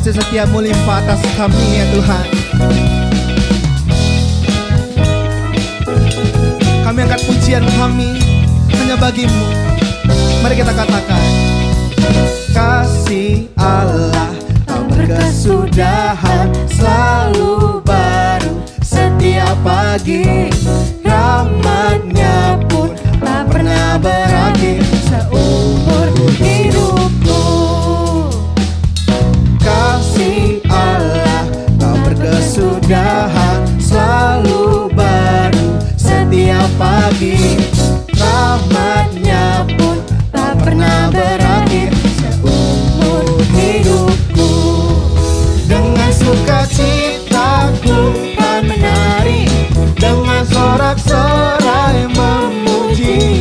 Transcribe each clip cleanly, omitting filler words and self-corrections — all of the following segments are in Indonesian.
kasih setiamu limpah atas kami ya Tuhan. Kami angkat pujian kami hanya bagimu. Mari kita katakan, kasih Allah tak berkesudahan, selalu baru setiap pagi. Rahmatnya pun tak pernah berakhir seumur hidupku. Kasih Allah tak berkesudahan, selalu baru setiap pagi. Rahmatnya pun tak pernah berakhir seumur hidupku. Dengan sukacitaku kan menari, dengan sorak-sorai memuji,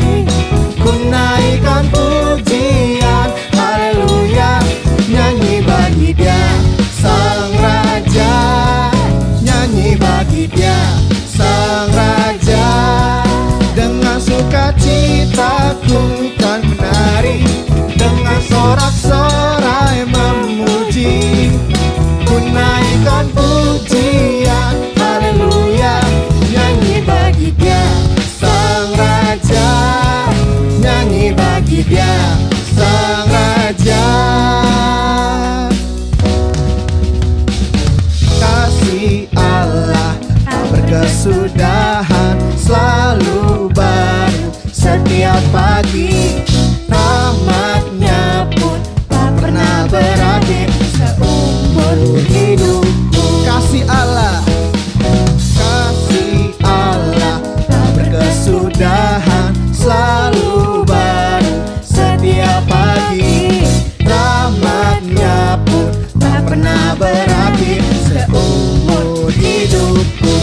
ku naikkan pujian, haleluya, nyanyi bagi Dia Sang Raja, nyanyi bagi Dia Sang Raja. Dengan sukacitaku kan menari, dengan sorak-sorai memuji, ku naikkan pujian, haleluya, nyanyi bagi Dia Sang Raja, nyanyi bagi Dia Sang Raja. Kasih Allah tak berkesudahan, selalu baru setiap pagi. Rahmatnya pun tak pernah berakhir seumur hidupku. Kasih Allah, kasih Allah tak berkesudahan, selalu baru setiap pagi. Rahmatnya pun tak pernah berakhir seumur hidupku.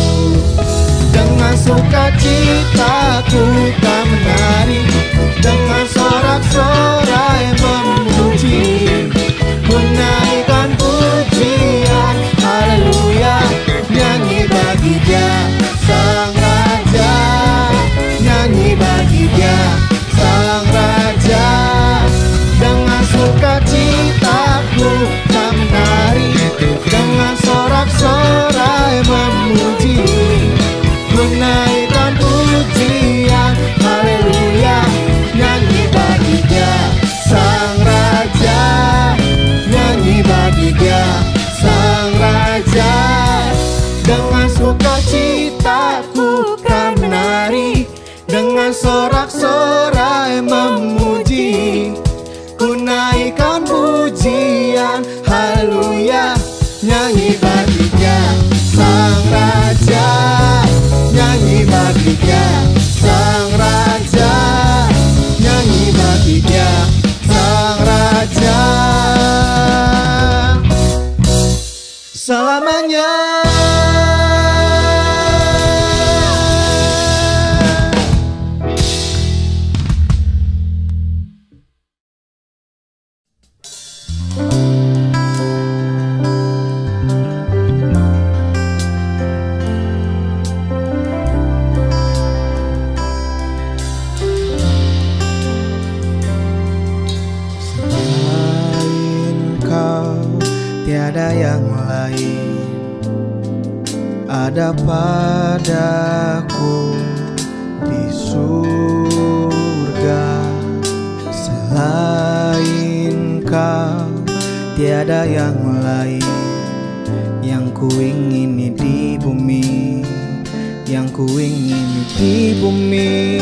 Dengan sukacitaku kan menari, dengan sorak-sorai memuji, ku naikkan pujian, haleluya, nyanyi bagi Dia Sang Raja, nyanyi bagi Dia Sang Raja. Dengan sukacitaku kan menari, dengan sorak-sorai memuji, ku naikkan pujian, haleluya, nyanyi bagi Dia Sang Raja, nyanyi bagi Dia Sang Raja. Dengan sukacitaku kan menari, dengan sorak-sorai memuji, ku naikkan pujian, haleluya, nyanyi bagi Dia Sang Raja, nyanyi bagi Dia Sang Raja, nyanyi bagi Dia Sang Raja selamanya. Tiada yang lain ada padaku di surga. Selain Kau tiada yang lain yang kuingini di bumi, yang kuingini di bumi.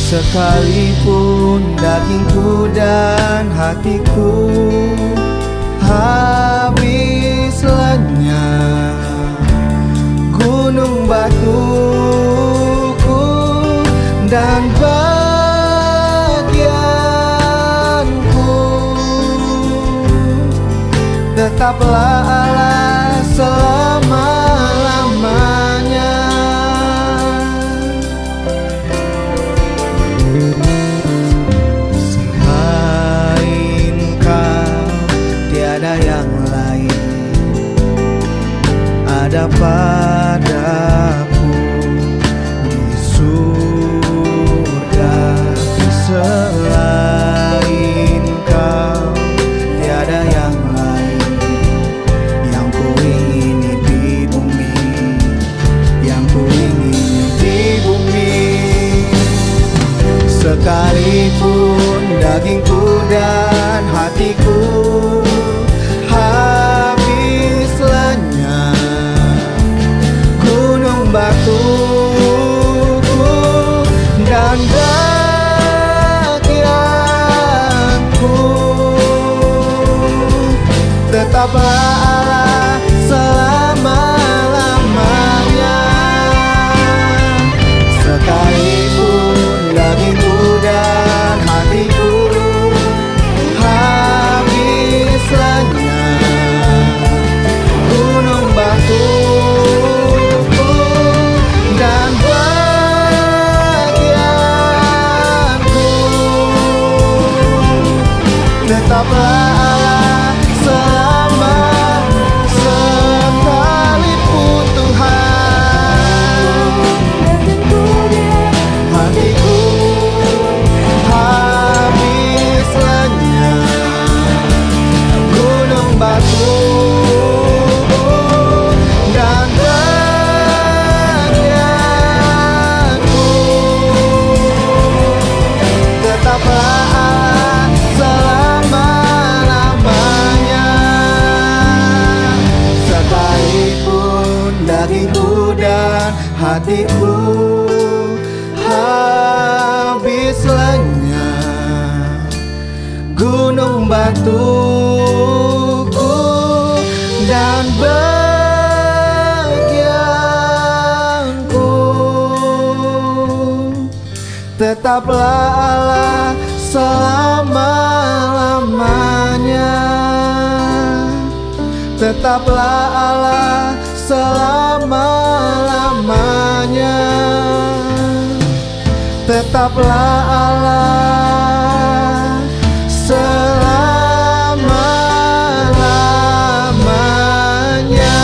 Sekalipun dagingku dan hatiku habis lenyap, gunung batuku dan bagianku tetaplah Allah selama-lamanya. Selain Kau tiada yang lain ada padaku di surga. Selain Kau tiada yang lain Tetaplah Allah selama-lamanya. Sekalipun dagingku dan hatiku habis lenyap, gunung batuku dan bagianku, tetaplah Allah selama, sekalipun Tuhan hatiku habis lenyap, gunung batu dan bagianku, tetaplah Allah selama-lamanya. Sekalipun dagingku dan hatiku habis lenyap, gunung batuku dan bagianku, tetaplah Allah selama-lamanya. Tetaplah Allah selama-lamanya. Tetaplah Allah selama-lamanya.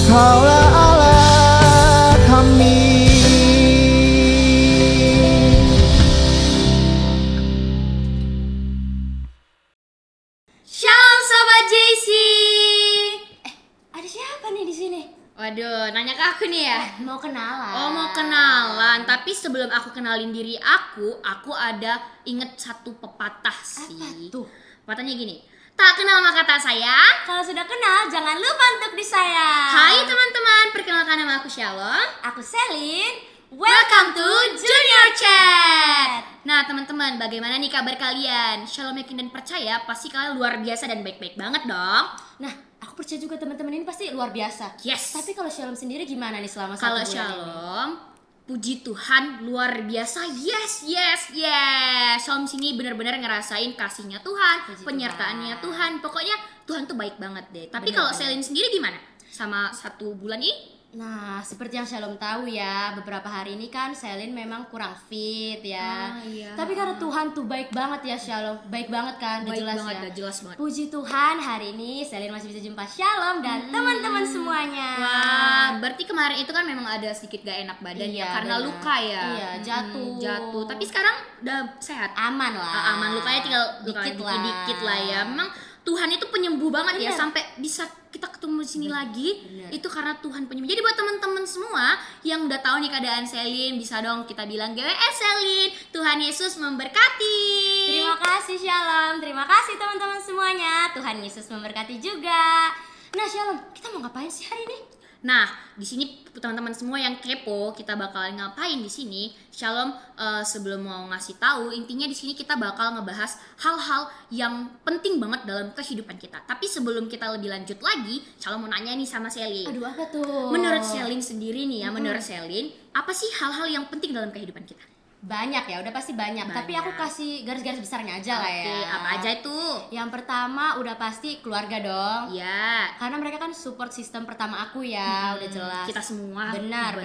Kaulah Allah kami. Shalom Sobat JC. Ada siapa nih di sini? Waduh, nanya ke aku nih ya? Mau kenalan. Oh, mau kenalan. Tapi sebelum aku kenalin diri aku ada inget satu pepatah sih. Apa tuh? Pepatahnya gini, tak kenal maka tak sayang. Kalau sudah kenal, jangan lupa untuk disayang. Hai teman-teman, perkenalkan nama aku Shalom. Aku Selin. Welcome to Junior Chat. Nah teman-teman, bagaimana nih kabar kalian? Shalom yakin dan percaya pasti kalian luar biasa dan baik-baik banget dong. Nah, aku percaya juga teman-teman ini pasti luar biasa. Yes. Tapi kalau Shalom sendiri gimana nih selama Kalau 1 bulan ini? Shalom, puji Tuhan luar biasa. Yes. Shalom sini benar-benar ngerasain kasihnya Tuhan, Puji penyertaannya Tuhan. Pokoknya Tuhan tuh baik banget deh. Tapi Bener kalau banget. Selin sendiri gimana? Sama 1 bulan ini? Nah, seperti yang Shalom tahu ya, beberapa hari ini kan Selin memang kurang fit ya. Ah, iya. Tapi karena Tuhan tuh baik banget ya Shalom, baik banget kan, udah Baik jelas banget, ya. udah jelas banget. Puji Tuhan hari ini Selin masih bisa jumpa Shalom dan teman-teman semuanya. Wah, berarti kemarin itu kan memang ada sedikit gak enak badan Iya, ya karena benar. luka ya. Iya, jatuh. Tapi sekarang udah sehat. Aman lah. Aman, lukanya tinggal dikit-dikit lah ya. Memang Tuhan itu penyembuh banget ya, Bener. sampai bisa kita ketemu di sini lagi. Bener. Itu karena Tuhan penyembuh. Jadi buat teman-teman semua yang udah tahu nih keadaan Selin, bisa dong kita bilang GWS Selin. Tuhan Yesus memberkati. Terima kasih Shalom, terima kasih teman-teman semuanya. Tuhan Yesus memberkati juga. Nah Shalom, kita mau ngapain sih hari ini? Nah, di sini teman-teman semua yang kepo, kita bakalan ngapain di sini? Shalom, sebelum mau ngasih tahu, intinya di sini kita bakal ngebahas hal-hal yang penting banget dalam kehidupan kita. Tapi sebelum kita lebih lanjut lagi, Shalom mau nanya nih sama Selin. Aduh apa tuh? Menurut Selin sendiri nih ya, menurut Selin, apa sih hal-hal yang penting dalam kehidupan kita? Banyak ya, udah pasti banyak. Tapi aku kasih garis-garis besarnya aja lah ya. Oke, apa aja itu? Yang pertama udah pasti keluarga dong. Ya, Karena mereka kan support sistem pertama aku ya, udah jelas. kita semua. Benar.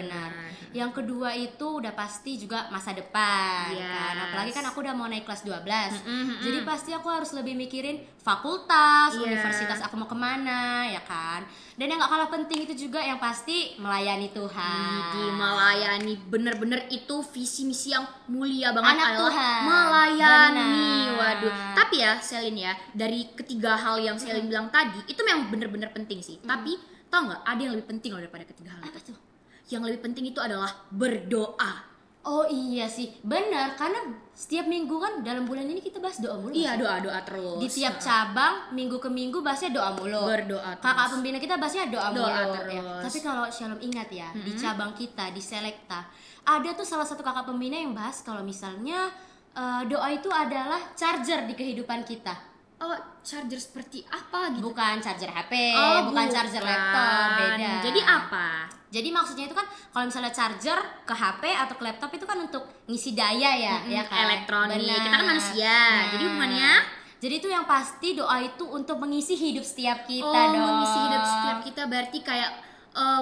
Yang kedua itu udah pasti juga masa depan Yes. kan. Apalagi kan aku udah mau naik kelas 12. Mm-mm. Jadi pasti aku harus lebih mikirin fakultas, Iya. universitas aku mau kemana ya kan. Dan yang gak kalah penting itu juga yang pasti melayani Tuhan. Di melayani, bener-bener itu visi misi yang mulia banget Anak adalah Tuhan. melayani. Benar. Waduh, tapi ya Selin ya, dari ketiga hal yang Selin bilang tadi itu memang bener-bener penting sih. Tapi tau nggak, ada yang lebih penting loh daripada ketiga hal Apa itu. tuh? Yang lebih penting itu adalah berdoa. Oh iya sih, benar. Karena setiap minggu kan dalam bulan ini kita bahas doa mulu. Iya, kan? doa-doa terus. Di tiap cabang minggu ke minggu bahasnya doa mulu. Berdoa terus. Kakak pembina kita bahasnya doa mulu. Doa Ya. terus. Tapi kalau Shalom ingat ya, di cabang kita di Selekta ada tuh salah satu kakak pembina yang bahas kalau misalnya doa itu adalah charger di kehidupan kita. Oh, charger seperti apa gitu? Bukan charger HP, Oh, bukan charger laptop, beda. Jadi apa? Jadi maksudnya itu kan kalau misalnya charger ke HP atau ke laptop itu kan untuk ngisi daya ya kan? Elektronik. Benar. Kita kan manusia. Jadi hubungannya jadi itu yang pasti doa itu untuk mengisi hidup setiap kita dong. mengisi hidup setiap kita berarti kayak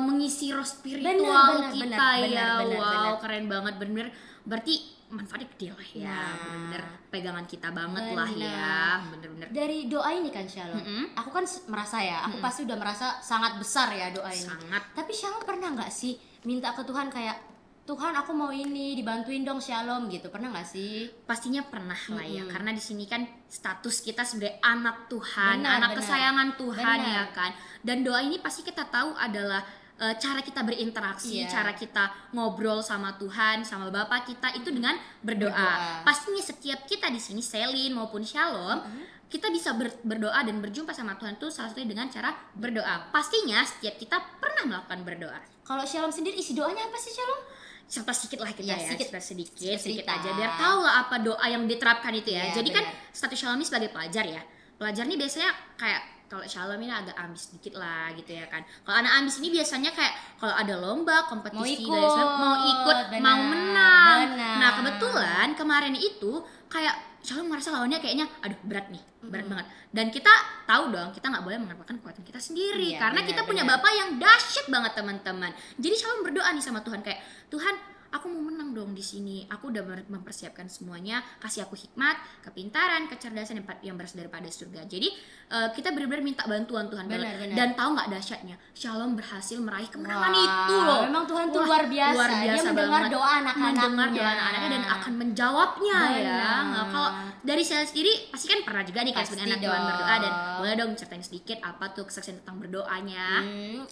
mengisi roh spiritual Benar, kita ya. benar, Wow, benar. keren banget bener. Berarti manfaatnya gede lah ya. Nah. Bener-bener pegangan kita banget lah Benar. ya. Bener-bener. Dari doa ini kan Shalom, aku kan merasa ya, aku pasti udah merasa sangat besar ya doa ini. Sangat. Tapi Shalom pernah nggak sih minta ke Tuhan kayak Tuhan aku mau ini dibantuin dong Shalom gitu, pernah nggak sih? Pastinya pernah lah ya, karena di sini kan status kita sebagai anak Tuhan, anak Benar. kesayangan Tuhan Benar. ya kan. Dan doa ini pasti kita tahu adalah cara kita berinteraksi, Iya. cara kita ngobrol sama Tuhan, sama Bapa kita itu dengan berdoa. Pastinya setiap kita di sini, Selin maupun Shalom, kita bisa berdoa dan berjumpa sama Tuhan tuh salah satunya dengan cara berdoa. Pastinya setiap kita pernah melakukan berdoa. Kalau Shalom sendiri isi doanya apa sih Shalom? Cerita sedikit lah kita Ya, ya, sedikit. sedikit Cerita. aja biar tahu lah apa doa yang diterapkan itu ya. Ya, Jadi kan benar. status Shalom ini sebagai pelajar ya. Pelajar ini biasanya kayak kalau Shalom ini agak ambis sedikit lah gitu ya kan. Kalau anak ambis ini biasanya kayak kalau ada lomba, kompetisi Mau dan ikut, mau ikut, benar, mau menang. benar. Nah, kebetulan kemarin itu kayak Shalom merasa lawannya kayaknya aduh berat nih, berat banget. Dan kita tahu dong, kita nggak boleh mengandalkan kekuatan kita sendiri Iya, karena benar, kita punya benar. Bapa yang dahsyat banget teman-teman. Jadi Shalom berdoa nih sama Tuhan kayak, Tuhan, aku mau menang dong di sini. Aku udah mempersiapkan semuanya. Kasih aku hikmat, kepintaran, kecerdasan yang berasal daripada surga. Jadi kita benar-benar minta bantuan Tuhan. Benar, benar. Dan tahu nggak dahsyatnya? Shalom berhasil meraih kemenangan Wah, itu loh. memang Tuhan tuh Wah, luar biasa. luar Dia biasa mendengar banget. doa anak-anaknya. Mendengar doa anak-anaknya dan akan menjawabnya ya. Benar. Nah, kalau dari saya sendiri pasti kan pernah juga nih kan Pasti sebagai anak Tuhan dong. berdoa, dan boleh dong ceritain sedikit apa tuh kesaksian tentang berdoanya.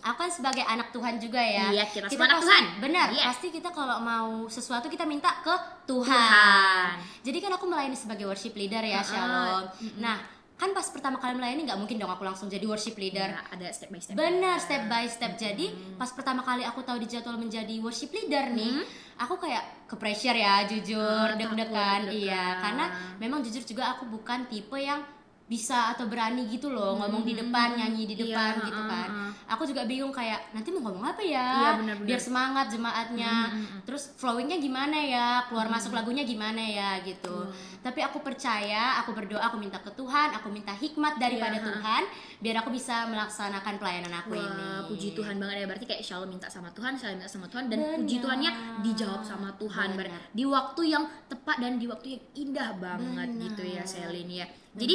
Aku kan sebagai anak Tuhan juga ya. Iya, kita semua anak pasti- Tuhan. Benar, Iya. pasti kita kalau mau sesuatu kita minta ke Tuhan. Tuhan. Jadi kan aku melayani sebagai worship leader ya, Shalom. Nah, kan pas pertama kali melayani nggak mungkin dong aku langsung jadi worship leader. Ya, ada step by step. Benar, step by step. Jadi pas pertama kali aku tahu dijadwal menjadi worship leader nih, aku kayak ke pressure ya, jujur, takut, deg-degan. deg-degan. Iya, karena memang jujur juga aku bukan tipe yang bisa atau berani gitu loh ngomong di depan, nyanyi di depan Iya, gitu kan. Aku juga bingung kayak nanti mau ngomong apa ya, Iya, benar-benar. biar semangat jemaatnya. Terus flowingnya gimana ya, keluar masuk lagunya gimana ya gitu. Tapi aku percaya, aku berdoa, aku minta ke Tuhan, aku minta hikmat daripada Iya, Tuhan, biar aku bisa melaksanakan pelayanan aku ini. Wah, puji Tuhan banget ya. Berarti kayak Shalom minta sama Tuhan, Shalom minta sama Tuhan, dan Benar. puji Tuhannya dijawab sama Tuhan. Benar. Di waktu yang tepat dan di waktu yang indah banget Benar. gitu ya, Selin ya. Jadi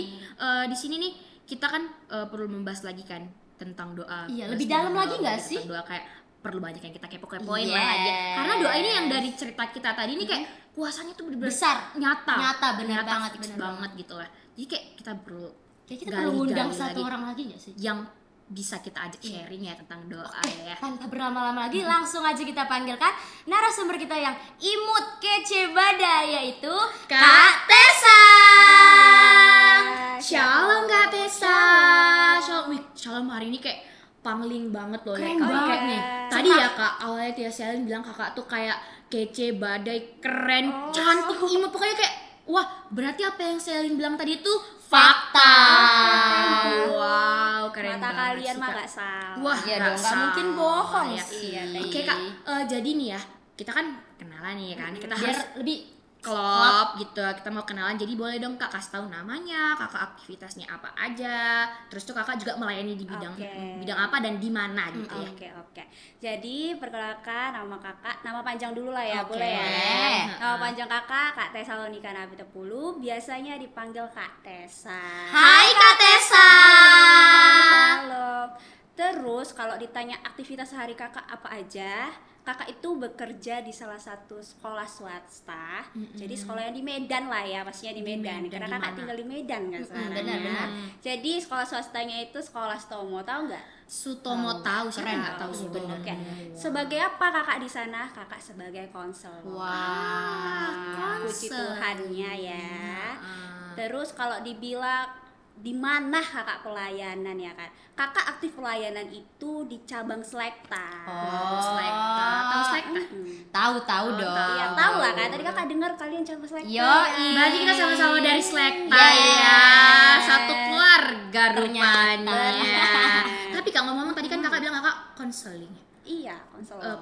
di sini nih kita kan perlu membahas lagi kan tentang doa. Iya, Bahas lebih tentang dalam lagi doa, nggak tentang sih? Doa kayak perlu banyak yang kita kepo-kepoin Yes. lah lagi. Karena doa ini yang dari cerita kita tadi ini kayak kuasanya tuh bener-bener Besar. nyata. Nyata, benar banget, fix benar banget gitu lah. Jadi kayak kita perlu Kayak kita perlu undang gali-gali satu lagi. orang lagi gak sih? Yang bisa kita ajak sharing ya tentang doa ya. Tanpa berlama-lama lagi, langsung aja kita panggilkan narasumber kita yang imut kece badai, yaitu Kak Tessa. Shalom Kak Tessa. Shalom. Wih, Shalom hari ini kayak pangling banget loh. Keren ya. banget Kayak nih. Tadi ya Kak, awalnya Tia Selin bilang kakak tuh kayak kece, badai, keren, cantik, imut. Pokoknya kayak wah, berarti apa yang Selin bilang tadi itu fakta. Wow, keren Mata banget kalian sih, mah Kak. gak salah. Wah, Iya dong, nggak mungkin bohong ya. sih. Iya, Oke Kak, jadi nih ya, kita kan kenalan nih kan. Kita Biar harus lebih klop gitu, kita mau kenalan. Jadi boleh dong Kak kasih tahu namanya, kakak aktivitasnya apa aja. Terus tuh kakak juga melayani di bidang Oke. bidang apa dan di mana gitu ya. Oke. Jadi perkenalkan nama kakak, nama panjang dulu lah ya, Oke. boleh ya. Boleh. Nama panjang kakak Kak Tessa Lonika Nabitepulu, biasanya dipanggil Kak Tessa. Hai Kak Tessa. Shalom. Terus kalau ditanya aktivitas sehari kakak apa aja, kakak itu bekerja di salah satu sekolah swasta. Jadi sekolah yang di Medan lah ya, pastinya di Medan. Medan, Karena di kakak mana? tinggal di Medan kan sekarang. benar-benar. ya. Jadi sekolah swastanya itu sekolah Stomo, tahu nggak? Sutomo tahu, siapa yang nggak tahu Tahu. Sutomo. Oke. Sebagai apa kakak di sana? Kakak sebagai konselor. Wah, Puji konselor. Tuhannya ya. Terus kalau dibilang di mana kakak pelayanan ya kan? Kakak aktif pelayanan itu di cabang Selekta. Selekta. Tahu Selekta? Tahu dong. Iya tahu lah kan. Tadi kakak dengar kalian cabang Selekta. Yoi. Berarti kita sama-sama dari Selekta Iya. ya. Satu keluarga Ternyata. rupanya. Tapi Kak ngomong tadi kan Kakak bilang Kakak konseling. Iya,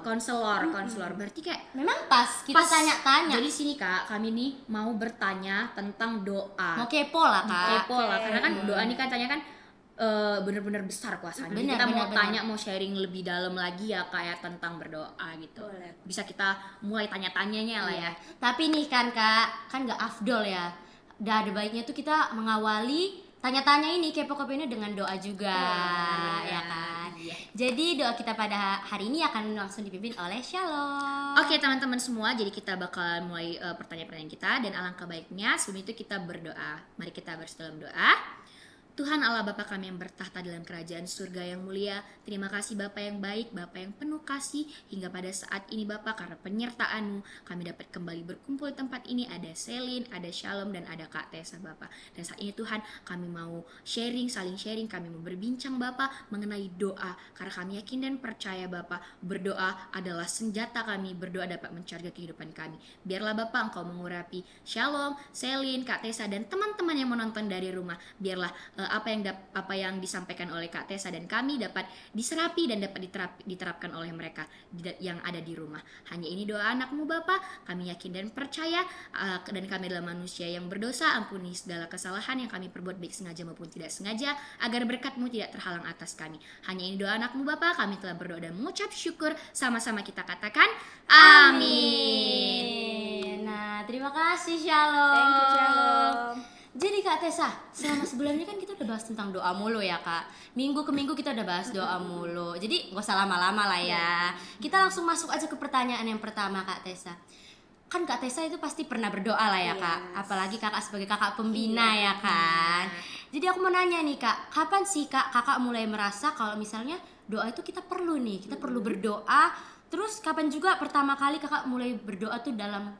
Konselor. Berarti kayak Memang pas kita tanya-tanya. Jadi sini Kak, kami nih mau bertanya tentang doa. Mau kepo lah Kak. Kepo lah, karena kan doa ini kan tanya kan bener-bener besar kuasanya. Bener, Kita mau bener. tanya, mau sharing lebih dalam lagi ya kayak tentang berdoa gitu. Boleh. Bisa kita mulai tanya-tanyanya lah ya. Tapi nih kan Kak, kan gak afdol ya. Udah ada baiknya tuh kita mengawali tanya-tanya ini kepo-kepo ini dengan doa juga, ya kan. Iya. Jadi doa kita pada hari ini akan langsung dipimpin oleh Shalom. Oke teman-teman semua, jadi kita bakal mulai pertanyaan-pertanyaan kita dan alangkah baiknya sebelum itu kita berdoa. Mari kita bersatu dalam doa. Tuhan Allah Bapa kami yang bertahta dalam kerajaan surga yang mulia, terima kasih Bapa yang baik, Bapa yang penuh kasih, hingga pada saat ini Bapa karena penyertaan-Mu kami dapat kembali berkumpul di tempat ini. Ada Selin, ada Shalom, dan ada Kak Tessa Bapa. Dan saat ini Tuhan kami mau saling sharing, kami mau berbincang Bapa mengenai doa, karena kami yakin dan percaya Bapa berdoa adalah senjata kami, berdoa dapat mencari kehidupan kami. Biarlah Bapa Engkau mengurapi Shalom, Selin, Kak Tessa, dan teman-teman yang menonton dari rumah. Biarlah apa yang disampaikan oleh Kak Tessa dan kami dapat diserapi dan dapat diterapkan oleh mereka yang ada di rumah. Hanya ini doa anak-Mu Bapa, kami yakin dan percaya, dan kami adalah manusia yang berdosa. Ampuni segala kesalahan yang kami perbuat baik sengaja maupun tidak sengaja, agar berkat-Mu tidak terhalang atas kami. Hanya ini doa anak-Mu Bapa, kami telah berdoa dan mengucap syukur. Sama-sama kita katakan amin. Nah, terima kasih Shalom. Thank you, Shalom. Jadi Kak Tessa, selama sebulan ini kan kita udah bahas tentang doa mulu ya Kak. Minggu ke minggu kita udah bahas doa mulu. Jadi gak usah lama-lama lah ya. Kita langsung masuk aja ke pertanyaan yang pertama Kak Tessa. Kan Kak Tessa itu pasti pernah berdoa lah ya Kak. Yes. Apalagi Kakak sebagai kakak pembina ya kan. Jadi aku mau nanya nih Kak, kapan sih Kakak mulai merasa kalau misalnya doa itu kita perlu nih, kita perlu berdoa. Terus kapan juga pertama kali Kakak mulai berdoa tuh dalam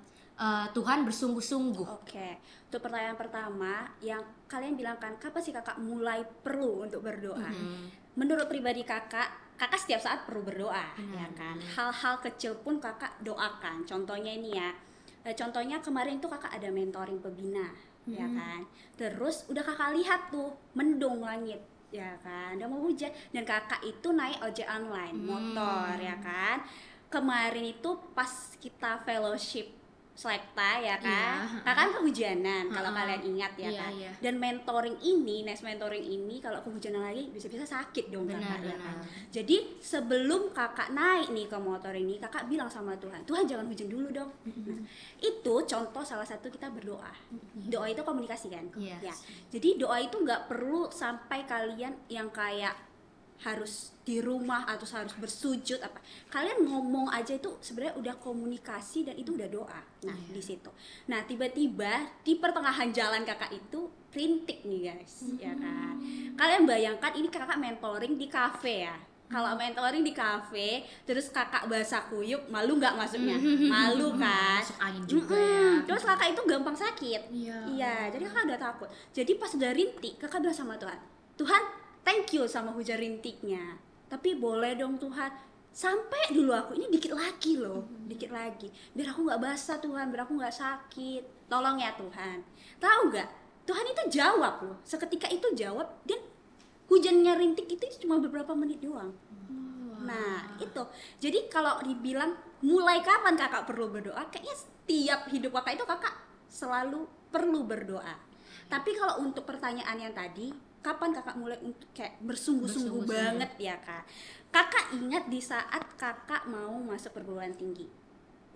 Tuhan bersungguh-sungguh? Oke, untuk pertanyaan pertama yang kalian bilang kan, kapan sih kakak mulai perlu untuk berdoa? Menurut pribadi kakak setiap saat perlu berdoa, ya kan? Hal-hal kecil pun kakak doakan. Contohnya ini ya, contohnya kemarin tuh kakak ada mentoring pembina, ya kan? Terus udah kakak lihat tuh mendung langit, ya kan? Udah mau hujan dan kakak itu naik ojek online, motor, ya kan? Kemarin itu pas kita fellowship Selekta ya kan, kakak kehujanan kalau kalian ingat ya kan. Dan mentoring ini, next mentoring ini kalau kehujanan lagi bisa-bisa sakit dong kakak ya kan. Jadi sebelum kakak naik nih ke motor ini, kakak bilang sama Tuhan, Tuhan jangan hujan dulu dong. Nah, itu contoh salah satu kita berdoa. Doa itu komunikasi kan. Yes. Ya. Jadi doa itu nggak perlu sampai kalian yang kayak harus di rumah atau harus bersujud apa. Kalian ngomong aja itu sebenarnya udah komunikasi dan itu udah doa. Nah, di situ. Nah, tiba-tiba di pertengahan jalan kakak itu rintik nih guys, ya kan. Kalian bayangkan ini kakak mentoring di kafe ya. Kalau mentoring di kafe, terus kakak basah kuyup, malu nggak masuknya? Malu kan? Masuk angin juga ya. Terus kakak itu gampang sakit. Iya. Iya, jadi kakak udah takut. Jadi pas udah rintik, kakak bilang sama Tuhan, Tuhan, thank you sama hujan rintiknya. Tapi boleh dong Tuhan, sampai dulu aku ini dikit lagi loh, dikit lagi. Biar aku nggak basah Tuhan, biar aku nggak sakit. Tolong ya Tuhan. Tahu nggak? Tuhan itu jawab loh. Seketika itu jawab dan hujannya rintik itu cuma beberapa menit doang. Nah itu. Jadi kalau dibilang mulai kapan kakak perlu berdoa, kayaknya setiap hidup kakak itu kakak selalu perlu berdoa. Tapi kalau untuk pertanyaan yang tadi, kapan kakak mulai untuk kayak bersungguh-sungguh banget ya kak? Kakak ingat di saat kakak mau masuk perguruan tinggi.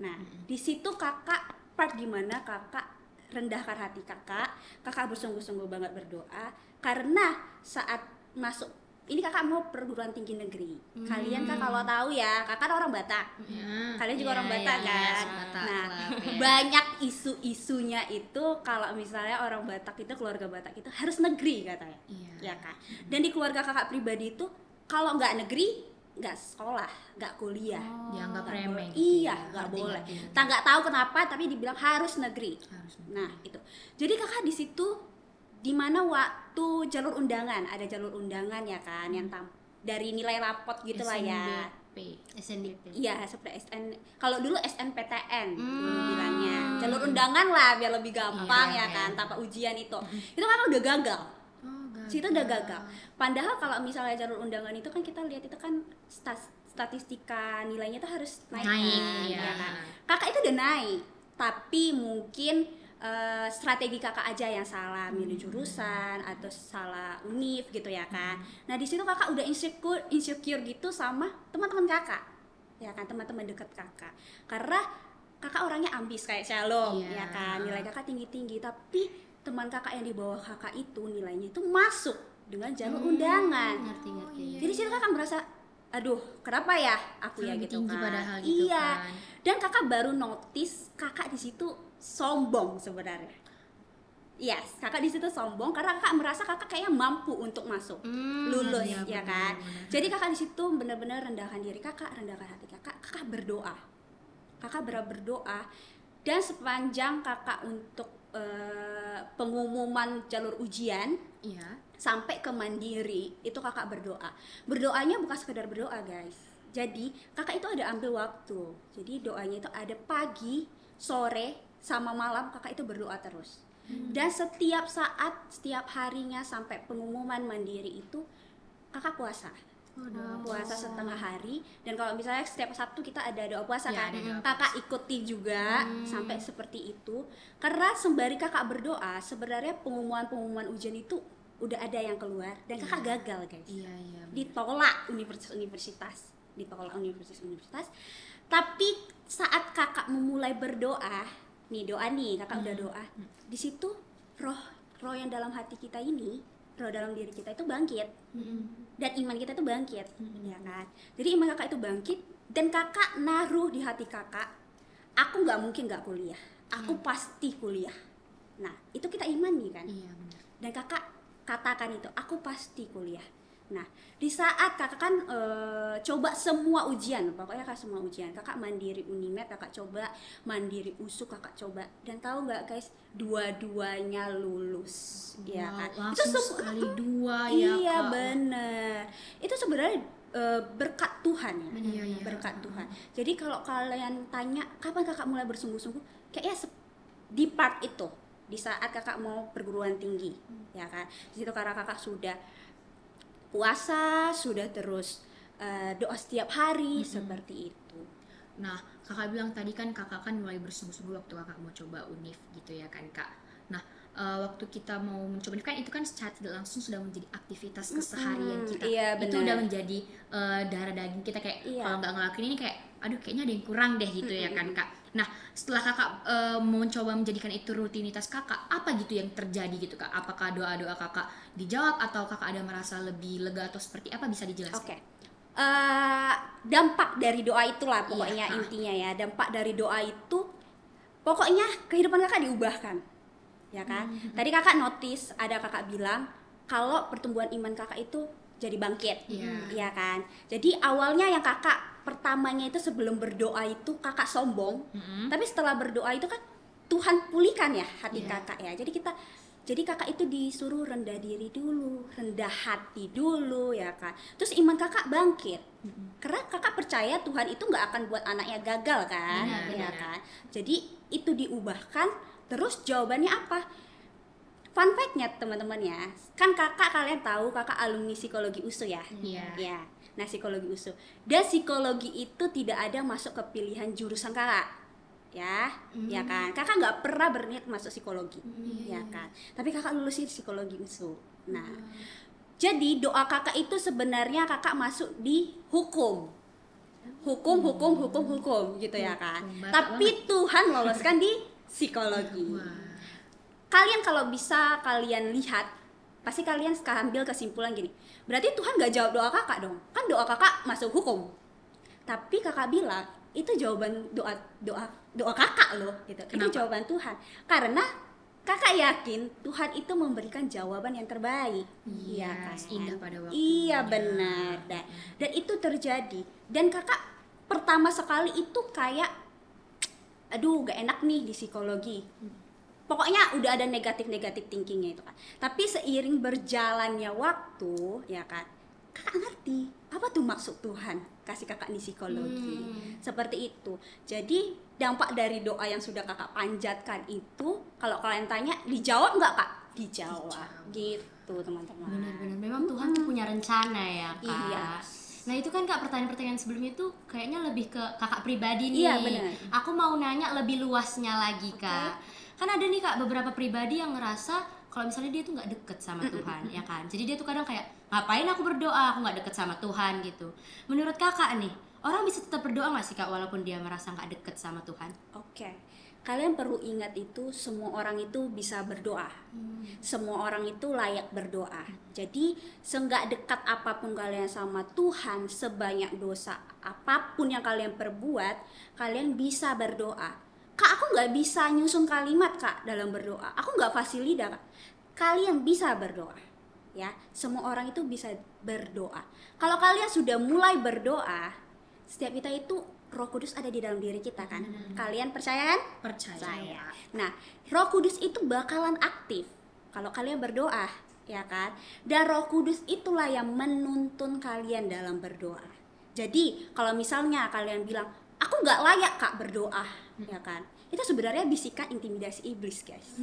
Nah di situ kakak part dimana kakak rendahkan hati kakak bersungguh-sungguh banget berdoa karena saat masuk ini kakak mau perguruan tinggi negeri. Kalian kan kalau tahu ya, kakak orang Batak. Kalian juga orang Batak kan. Nah, banyak isu-isunya itu kalau misalnya orang Batak itu keluarga Batak itu harus negeri katanya. Ya kan. Dan di keluarga kakak pribadi itu kalau nggak negeri nggak sekolah, nggak kuliah. Dianggap remeh. Iya, nggak boleh. Nggak tahu kenapa tapi dibilang harus negeri. Nah, itu. Jadi kakak di situ dimana waktu jalur undangan, ada jalur undangan ya kan, yang dari nilai rapot gitu lah ya. SNBP. Iya, seperti SN. Kalau dulu SNPTN dulu bilangnya. Jalur undangan lah biar lebih gampang ya kan, tanpa ujian itu. Itu kan udah gagal. Situ udah gagal. Padahal kalau misalnya jalur undangan itu kan kita lihat itu kan statistika nilainya itu harus naik kan, ya kan. Kakak itu udah naik, tapi mungkin strategi kakak aja yang salah, milih jurusan atau salah univ gitu ya kan. Nah di situ kakak udah insecure gitu sama teman-teman kakak, ya kan, teman-teman dekat kakak. Karena kakak orangnya ambis kayak Shalom, ya kan, nilai kakak tinggi-tinggi, tapi teman kakak yang di bawah kakak itu nilainya itu masuk dengan jalur undangan. Ngerti. Jadi situ kakak merasa, aduh kenapa ya aku ya gitu kan. Padahal gitu kan. Dan kakak baru notice kakak di situ sombong sebenarnya. Yes, kakak di situ sombong karena kakak merasa kakak kayaknya mampu untuk masuk, lulus, ya kan. Jadi kakak di situ benar-benar rendahkan diri kakak, rendahkan hati kakak. Kakak berdoa, kakak berdoa, dan sepanjang kakak untuk pengumuman jalur ujian, sampai ke mandiri itu kakak berdoa. Berdoanya bukan sekedar berdoa guys. Jadi kakak itu ada ambil waktu. Jadi doanya itu ada pagi, sore, sama malam kakak itu berdoa terus. Dan setiap saat, setiap harinya sampai pengumuman mandiri itu kakak puasa. Puasa setengah hari. Dan kalau misalnya setiap Sabtu kita ada doa puasa kan, kakak ikuti juga sampai seperti itu. Karena sembari kakak berdoa, sebenarnya pengumuman ujian itu udah ada yang keluar dan kakak gagal guys. Ditolak universitas. Tapi saat kakak memulai berdoa, kakak udah doa, di situ roh yang dalam hati kita ini, roh dalam diri kita itu bangkit, dan iman kita itu bangkit, ya kan. Jadi iman kakak itu bangkit, dan kakak naruh di hati kakak, aku nggak mungkin nggak kuliah, aku pasti kuliah. Nah itu kita imani kan. Dan kakak katakan itu, aku pasti kuliah. Nah, di saat kakak kan coba semua ujian, pokoknya semua ujian, kakak mandiri Unimed, kakak coba mandiri USU, kakak coba, dan tahu nggak guys, dua-duanya lulus, ya kan? Itu sekali dua ya. Iya bener, itu sebenarnya berkat Tuhan ya, berkat Tuhan. Jadi kalau kalian tanya kapan kakak mulai bersungguh-sungguh, kayaknya di part itu, di saat kakak mau perguruan tinggi, ya kan? Di situ karena kakak sudah puasa, sudah terus doa setiap hari, seperti itu. Nah, kakak bilang tadi kan kakak kan mulai bersungguh-sungguh waktu kakak mau coba univ gitu ya kan kak. Nah, waktu kita mau mencoba kan itu kan secara tidak langsung sudah menjadi aktivitas keseharian kita. Itu udah menjadi darah daging kita, kayak kalau nggak ngelakuin ini kayak aduh kayaknya ada yang kurang deh gitu ya kan kak. Nah, setelah kakak mau mencoba menjadikan itu rutinitas kakak, apa gitu yang terjadi gitu kak? Apakah doa-doa kakak dijawab atau kakak ada merasa lebih lega atau seperti apa, bisa dijelaskan? Oke. Dampak dari doa itulah pokoknya intinya ya. Dampak dari doa itu pokoknya kehidupan kakak diubahkan, ya kan. Tadi kakak notice ada kakak bilang kalau pertumbuhan iman kakak itu jadi bangkit, ya kan. Jadi awalnya yang kakak pertamanya itu sebelum berdoa itu kakak sombong, tapi setelah berdoa itu kan Tuhan pulihkan ya hati kakak ya. Jadi kakak itu disuruh rendah diri dulu, rendah hati dulu ya kan. Terus iman kakak bangkit, karena kakak percaya Tuhan itu nggak akan buat anaknya gagal kan, kan. Jadi itu diubahkan. Terus jawabannya apa? Fun fact-nya teman-teman ya, kan kalian tahu kakak alumni psikologi USU ya. Ya. Nah psikologi USU, dan psikologi itu tidak ada masuk ke pilihan jurusan kakak, ya kan. Kakak nggak pernah berniat masuk psikologi, ya kan. Tapi kakak lulusin psikologi USU. Nah, jadi doa kakak itu sebenarnya kakak masuk di hukum gitu ya kan. Tapi Tuhan loloskan di psikologi. Kalian kalau bisa kalian lihat, pasti kalian ambil kesimpulan gini, berarti Tuhan gak jawab doa kakak dong, kan doa kakak masuk hukum. Tapi kakak bilang itu jawaban doa kakak loh gitu. Itu jawaban Tuhan, karena kakak yakin Tuhan itu memberikan jawaban yang terbaik. Iya kan? Indah pada waktunya. Iya benar. Dan itu terjadi. Dan kakak pertama sekali itu kayak aduh gak enak nih di psikologi. pokoknya udah ada negatif thinkingnya itu kan. Tapi seiring berjalannya waktu ya kan, kakak ngerti apa tuh maksud Tuhan kasih kakak nih psikologi seperti itu. Jadi dampak dari doa yang sudah kakak panjatkan itu, kalau kalian tanya dijawab nggak kak? Dijawab gitu teman-teman. Benar-benar memang Tuhan tuh punya rencana ya kak. Iya. Nah itu kan kak, pertanyaan-pertanyaan sebelumnya itu kayaknya lebih ke kakak pribadi nih. Iya, benar. Aku mau nanya lebih luasnya lagi kak. Kan ada nih kak beberapa pribadi yang ngerasa kalau misalnya dia tuh nggak deket sama Tuhan, ya kan. Jadi dia tuh kadang kayak, ngapain aku berdoa, aku nggak deket sama Tuhan gitu. Menurut kakak nih, orang bisa tetap berdoa nggak sih kak walaupun dia merasa nggak deket sama Tuhan? Oke. Kalian perlu ingat itu semua orang itu bisa berdoa. Semua orang itu layak berdoa. Jadi seenggak dekat apapun kalian sama Tuhan, sebanyak dosa apapun yang kalian perbuat, kalian bisa berdoa. Kak, aku nggak bisa nyusun kalimat kak dalam berdoa. Aku nggak fasih lidah kak. Kalian bisa berdoa. Ya, semua orang itu bisa berdoa. Kalau kalian sudah mulai berdoa, setiap kita itu Roh Kudus ada di dalam diri kita kan. Kalian percaya kan? Percaya. Nah, Roh Kudus itu bakalan aktif kalau kalian berdoa, ya kan? Dan Roh Kudus itulah yang menuntun kalian dalam berdoa. Jadi, kalau misalnya kalian bilang, aku nggak layak kak berdoa, ya kan? Itu sebenarnya bisikan intimidasi iblis, guys.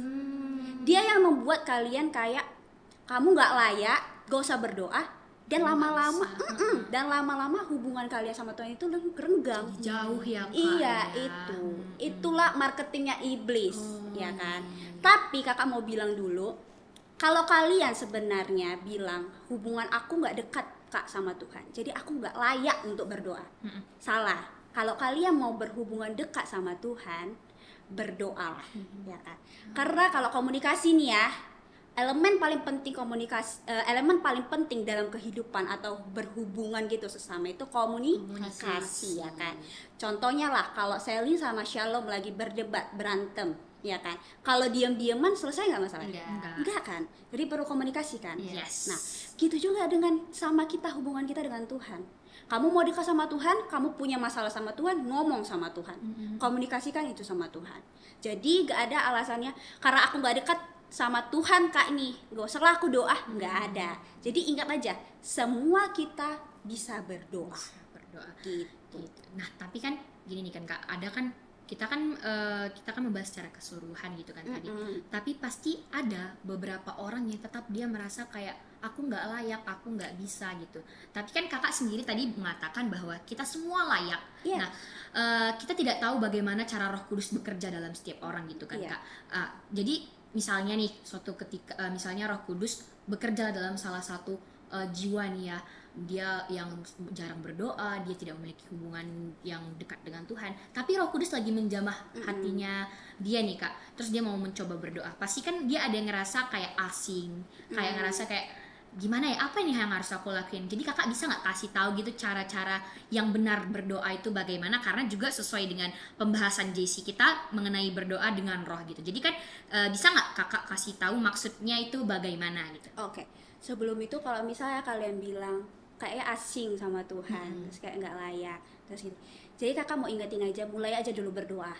Dia yang membuat kalian kayak kamu nggak layak, gak usah berdoa. Dan lama-lama hubungan kalian sama Tuhan itu renggang. Jauh ya kak. Iya, ya. itulah marketingnya iblis, ya kan. Tapi kakak mau bilang dulu, kalau kalian sebenarnya bilang hubungan aku nggak dekat kak sama Tuhan, jadi aku nggak layak untuk berdoa. Salah. Kalau kalian mau berhubungan dekat sama Tuhan, berdoalah, ya kan. Karena kalau komunikasi nih ya, elemen paling penting dalam kehidupan atau berhubungan gitu sesama itu komunikasi, ya kan. Contohnya lah kalau Selly sama Shalom lagi berdebat, berantem, ya kan. Kalau diam-diaman selesai nggak masalah? Enggak kan. Jadi perlu komunikasi kan. Yes. Nah, gitu juga dengan sama kita, hubungan kita dengan Tuhan. Kamu mau dekat sama Tuhan, kamu punya masalah sama Tuhan, ngomong sama Tuhan. Komunikasikan itu sama Tuhan. Jadi gak ada alasannya karena aku gak dekat sama Tuhan kak ini, gak usah lah aku doa, nggak ada. Jadi ingat aja, semua kita bisa berdoa. Gitu. Nah tapi kan gini nih kan kak, ada kan kita kan membahas secara keseluruhan gitu kan tadi. Tapi pasti ada beberapa orang yang tetap dia merasa kayak aku nggak layak, aku nggak bisa gitu. Tapi kan kakak sendiri tadi mengatakan bahwa kita semua layak. Nah kita tidak tahu bagaimana cara Roh Kudus bekerja dalam setiap orang gitu kan kak. Jadi misalnya nih suatu ketika misalnya Roh Kudus bekerja dalam salah satu jiwa nih ya, dia yang jarang berdoa, dia tidak memiliki hubungan yang dekat dengan Tuhan, tapi Roh Kudus lagi menjamah hatinya dia nih kak, terus dia mau mencoba berdoa, pasti kan dia ada yang ngerasa kayak asing, kayak ngerasa kayak gimana ya, apa nih yang harus aku lakuin. Jadi kakak bisa nggak kasih tahu gitu cara-cara yang benar berdoa itu bagaimana, karena juga sesuai dengan pembahasan JC kita mengenai berdoa dengan roh gitu. Jadi kan bisa nggak kakak kasih tahu maksudnya itu bagaimana gitu? Oke. Sebelum itu kalau misalnya kalian bilang kayak asing sama Tuhan, terus kayak nggak layak, terus gitu. Jadi kakak mau ingetin aja, mulai aja dulu berdoa,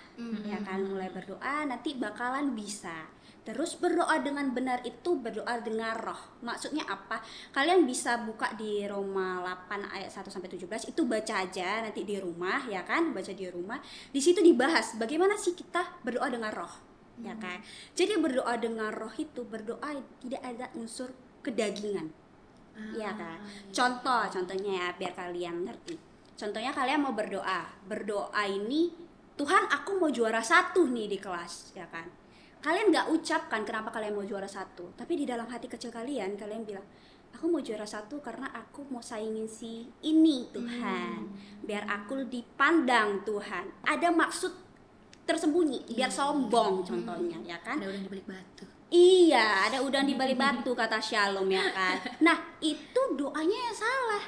ya kan, mulai berdoa, nanti bakalan bisa. Terus berdoa dengan benar itu berdoa dengan roh. Maksudnya apa? Kalian bisa buka di Roma 8 ayat 1 sampai 17, itu baca aja nanti di rumah, ya kan? Baca di rumah. Di situ dibahas bagaimana sih kita berdoa dengan roh, ya kan? Jadi berdoa dengan roh itu berdoa tidak ada unsur kedagingan. Ya kan? Contohnya ya biar kalian ngerti. Contohnya kalian mau berdoa. Berdoa ini, Tuhan aku mau juara 1 nih di kelas, ya kan? Kalian gak ucapkan kenapa kalian mau juara 1, tapi di dalam hati kecil kalian bilang, aku mau juara 1 karena aku mau saingin si ini Tuhan, biar aku dipandang Tuhan. Ada maksud tersembunyi, biar sombong contohnya, ya kan? Ada udang di balik batu. Iya, ada udang di balik batu kata Shalom, ya kan? Nah itu doanya yang salah,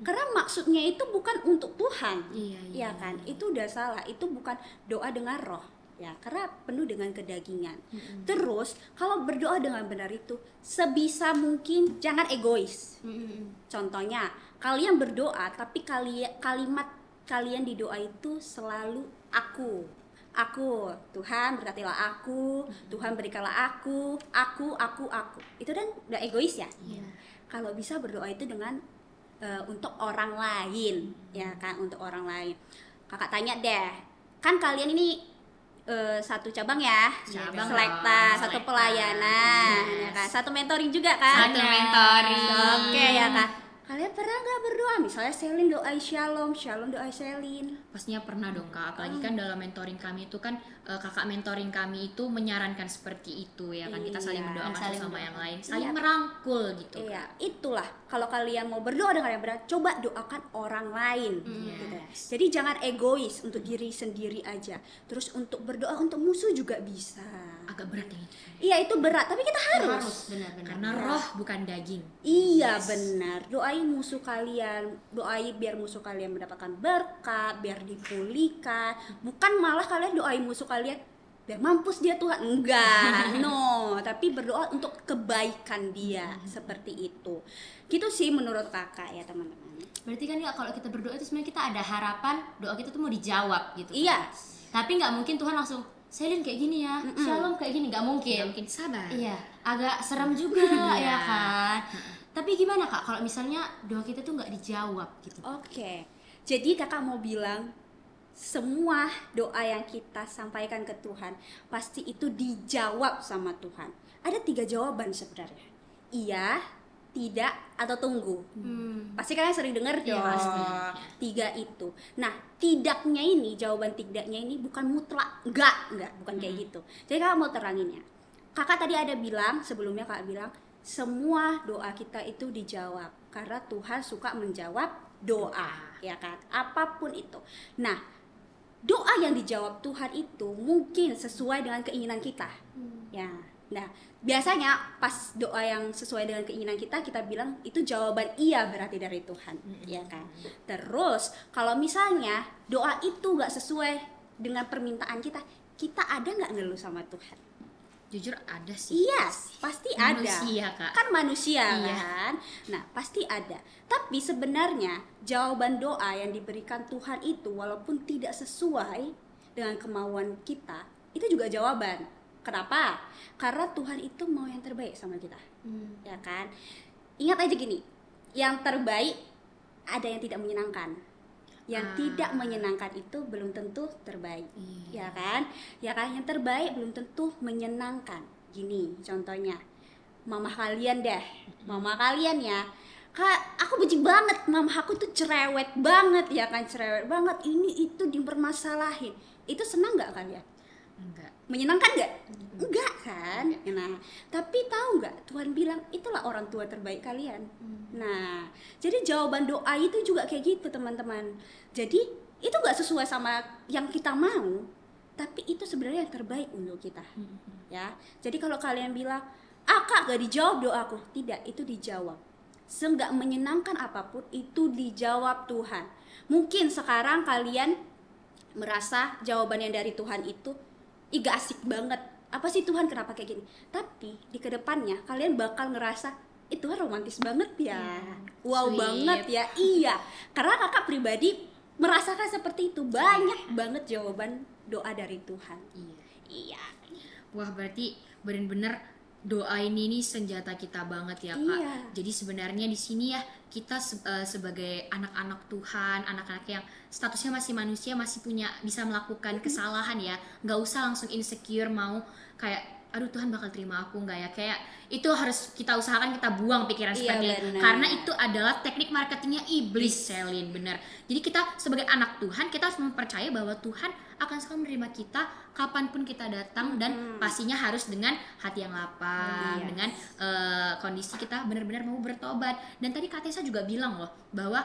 karena maksudnya itu bukan untuk Tuhan, ya kan? Itu udah salah, itu bukan doa dengan roh. Ya, karena penuh dengan kedagingan. Terus kalau berdoa dengan benar itu sebisa mungkin jangan egois. Contohnya kalian berdoa tapi kalimat kalian di doa itu selalu aku aku, Tuhan berkatilah aku, Tuhan berikanlah aku. Itu kan udah egois ya. Kalau bisa berdoa itu dengan untuk orang lain, ya kan, untuk orang lain. Kakak tanya deh, kan kalian ini satu cabang ya, Cabang selekta, dong, satu selekta. pelayanan, ya kan, satu mentoring juga kan. Satu mentoring. Oke ya kan. Kalian pernah nggak berdoa? Misalnya Selin doai Shalom, Shalom doai Selin. Pastinya pernah dong Kak, apalagi kan dalam mentoring kami itu kan kakak mentoring kami itu menyarankan seperti itu ya kan, kita saling Iya, mendoakan satu saling sama yang lain, saling Iya. merangkul gitu. Iya, itulah. Kalau kalian mau berdoa dengan yang benar, coba doakan orang lain. Iya. Gitu. Jadi jangan egois untuk diri sendiri aja. Terus untuk berdoa untuk musuh juga bisa. Agak berat yang itu. Iya, itu berat, tapi kita harus. benar-benar. Karena roh bukan daging. Iya, benar. Doain musuh kalian, doain biar musuh kalian mendapatkan berkat, biar dipulihkan. Bukan malah kalian doain musuh kalian biar mampus dia Tuhan. Enggak, no. Tapi berdoa untuk kebaikan dia, seperti itu. Gitu sih menurut kakak ya teman-teman. Berarti kan ya kalau kita berdoa itu sebenarnya kita ada harapan doa kita tuh mau dijawab gitu. Iya. Tapi nggak mungkin Tuhan langsung Selin kayak gini ya, Shalom kayak gini, nggak mungkin. Nggak mungkin, sabar. Iya, agak serem juga ya kan. Tapi gimana Kak kalau misalnya doa kita tuh nggak dijawab gitu? Oke. Jadi kakak mau bilang semua doa yang kita sampaikan ke Tuhan pasti itu dijawab sama Tuhan. Ada 3 jawaban sebenarnya. Iya, tidak, atau tunggu. Pasti kalian sering dengar Iya, dong. pasti. 3 itu. Nah, tidaknya ini, jawaban tidaknya ini bukan mutlak. Enggak, bukan kayak gitu. Jadi kakak mau teranginnya. Kakak tadi ada bilang, sebelumnya kakak bilang, semua doa kita itu dijawab. Karena Tuhan suka menjawab doa, ya kan? Apapun itu. Nah, doa yang dijawab Tuhan itu mungkin sesuai dengan keinginan kita. Ya. Nah, biasanya pas doa yang sesuai dengan keinginan kita bilang itu jawaban iya berarti dari Tuhan, ya kan? Terus kalau misalnya doa itu nggak sesuai dengan permintaan kita ada nggak ngeluh sama Tuhan? Jujur ada sih. Iya, pasti ada. Manusia, Kak. Kan manusia Iya. kan. Nah, pasti ada. Tapi sebenarnya jawaban doa yang diberikan Tuhan itu walaupun tidak sesuai dengan kemauan kita, itu juga jawaban. Kenapa? Karena Tuhan itu mau yang terbaik sama kita. Ya kan? Ingat aja gini, yang terbaik ada yang tidak menyenangkan. Yang tidak menyenangkan itu belum tentu terbaik. Ya kan? Ya kan, yang terbaik belum tentu menyenangkan. Gini contohnya, mama kalian deh. Mama kalian ya. Kak, aku benci banget, mama aku tuh cerewet banget, ya kan, cerewet banget, ini itu dipermasalahin. Itu senang nggak kalian? Enggak. Menyenangkan nggak? Enggak kan? Nah, tapi tahu nggak, Tuhan bilang itulah orang tua terbaik kalian. Nah, jadi jawaban doa itu juga kayak gitu teman-teman. Jadi itu nggak sesuai sama yang kita mau, tapi itu sebenarnya yang terbaik untuk kita. Ya, jadi kalau kalian bilang, Kak gak dijawab doaku, tidak, itu dijawab. Seenggak menyenangkan apapun itu dijawab Tuhan. Mungkin sekarang kalian merasa jawaban yang dari Tuhan itu gak asik banget. Apa sih Tuhan kenapa kayak gini? Tapi di kedepannya kalian bakal ngerasa Tuhan romantis banget ya. Wow Sweet. banget ya. Iya. Karena kakak pribadi merasakan seperti itu. Banyak banget jawaban doa dari Tuhan. Iya. Wah, berarti benar-benar doa ini nih senjata kita banget ya Kak. Iya. Jadi sebenarnya di sini ya kita sebagai anak-anak Tuhan, anak-anak yang statusnya masih manusia, masih punya bisa melakukan kesalahan ya. Nggak usah langsung insecure mau kayak aduh Tuhan bakal terima aku nggak ya, kayak itu harus kita usahakan kita buang pikiran Iya, seperti itu, benar. karena itu adalah teknik marketingnya iblis, Selin, benar. Jadi kita sebagai anak Tuhan kita harus mempercayai bahwa Tuhan akan selalu menerima kita kapanpun kita datang, dan pastinya harus dengan hati yang lapang, Iya. dengan kondisi kita benar-benar mau bertobat. Dan tadi Kak Tessa juga bilang loh bahwa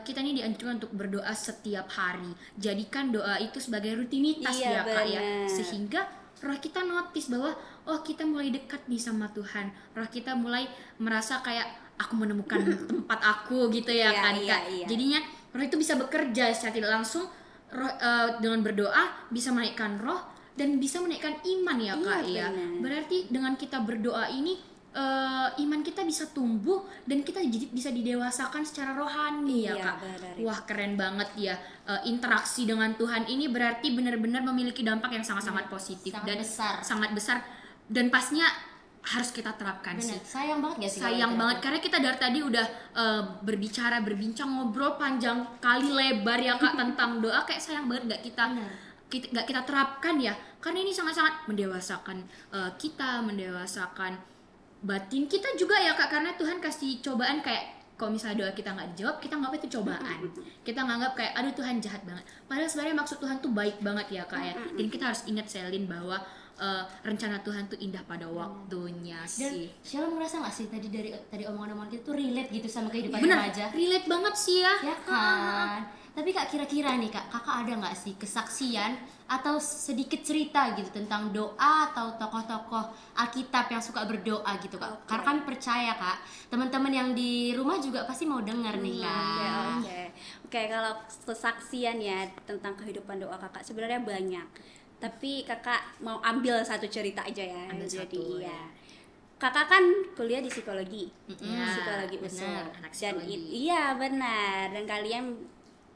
kita ini dianjurkan untuk berdoa setiap hari. Jadikan doa itu sebagai rutinitas Iya, ya Kak ya, benar. sehingga roh kita notice bahwa oh kita mulai dekat nih sama Tuhan, roh kita mulai merasa kayak aku menemukan tempat aku gitu ya Iya, kan iya, Kak. iya. Jadinya roh itu bisa bekerja secara tidak langsung, roh, dengan berdoa bisa menaikkan roh dan bisa menaikkan iman ya Iya, Kak ya. benar. Berarti dengan kita berdoa ini iman kita bisa tumbuh dan kita bisa didewasakan secara rohani ya Iya, Kak. benar. Wah keren banget ya. Interaksi dengan Tuhan ini berarti benar-benar memiliki dampak yang sangat-sangat positif sangat dan besar. sangat besar dan pastinya harus kita terapkan Bener, sih. sayang banget gak sih? kalau Sayang gitu? banget karena kita dari tadi udah berbincang ngobrol panjang kali lebar ya Kak tentang doa, kayak sayang banget gak Bener. kita terapkan ya, karena ini sangat-sangat mendewasakan kita, mendewasakan batin kita juga ya Kak, karena Tuhan kasih cobaan kayak kalau misalnya doa kita nggak dijawab, kita nganggap itu cobaan, kita nganggap kayak aduh Tuhan jahat banget, padahal sebenarnya maksud Tuhan tuh baik banget ya Kak ya. Dan kita harus ingat Selin bahwa rencana Tuhan tuh indah pada waktunya Dan sih. Sheila ngerasa gak sih tadi omongan-omongan kita tuh relate gitu sama kehidupan Bener, remaja? relate banget sih ya. Ya kan? Tapi Kak, kira-kira nih Kak, Kakak ada nggak sih kesaksian atau sedikit cerita gitu tentang doa atau tokoh-tokoh Alkitab yang suka berdoa gitu Kak? Karena kami percaya Kak, teman-teman yang di rumah juga pasti mau dengar nih Kak. Oke, kalau kesaksian ya tentang kehidupan doa kakak sebenarnya banyak. Tapi kakak mau ambil satu cerita aja ya. Ambil Jadi satu, iya. ya. Kakak kan kuliah di psikologi, Ya, psikologi benar, usul. anak Dan psikologi. iya benar. Dan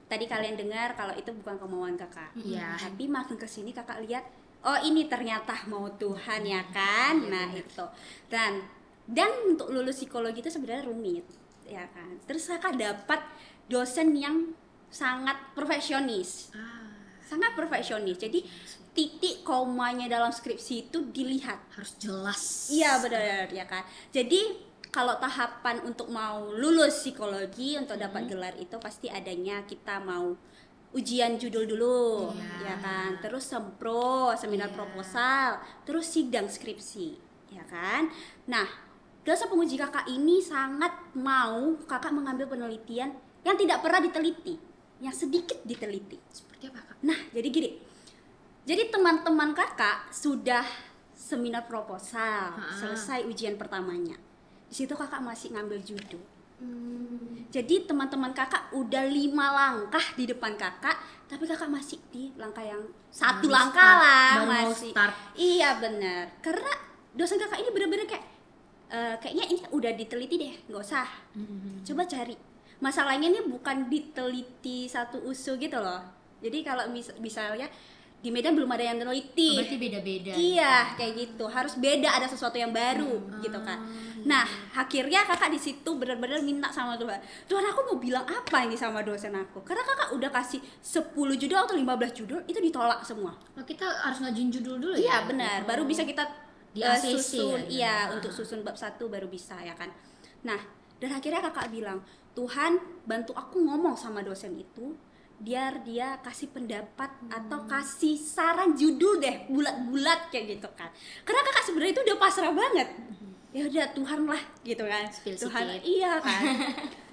tadi kalian dengar kalau itu bukan kemauan kakak. Iya. Tapi makin kesini kakak lihat, oh ini ternyata mau Tuhan ya kan. Nah itu. Dan untuk lulus psikologi itu sebenarnya rumit, ya kan. Terus kakak dapat dosen yang sangat perfeksionis. Sangat perfeksionis. Jadi titik komanya dalam skripsi itu dilihat. Harus jelas. Iya benar ya kan. Jadi kalau tahapan untuk mau lulus psikologi untuk dapat gelar itu pasti adanya kita mau ujian judul dulu, ya kan. Terus seminar proposal, terus sidang skripsi, ya kan. Nah, dosen penguji kakak ini sangat mau kakak mengambil penelitian yang tidak pernah diteliti, yang sedikit diteliti. Seperti apa Kak? Nah, jadi gini. Jadi teman-teman kakak sudah seminar proposal, selesai ujian pertamanya. Di situ kakak masih ngambil judul. Jadi teman-teman kakak udah 5 langkah di depan kakak, tapi kakak masih di langkah yang satu Baru langkah start, lah baru mau masih. start. Iya benar. Karena dosen kakak ini bener-bener kayak kayaknya ini udah diteliti deh, nggak usah. Coba cari. Masalahnya ini bukan diteliti satu usul gitu loh. Jadi kalau misalnya di Medan belum ada yang teliti. Berarti beda-beda. Iya, kayak gitu. Harus beda, ada sesuatu yang baru gitu kan. Nah, akhirnya kakak di situ benar-benar minta sama Tuhan. Tuhan, aku mau bilang apa ini sama dosen aku? Karena kakak udah kasih 10 judul atau 15 judul itu ditolak semua. Oh, kita harus ngajuin judul dulu ya? Iya, benar. Baru bisa kita Di ACC susun. ya, Iya, benar. untuk susun bab 1 baru bisa ya kan. Nah, dan akhirnya kakak bilang, "Tuhan, bantu aku ngomong sama dosen itu biar dia kasih pendapat atau kasih saran judul deh bulat-bulat kayak gitu kan." Karena kakak sebenarnya itu udah pasrah banget. Ya udah Tuhan lah gitu kan. Spill Tuhan, sedikit. iya kan.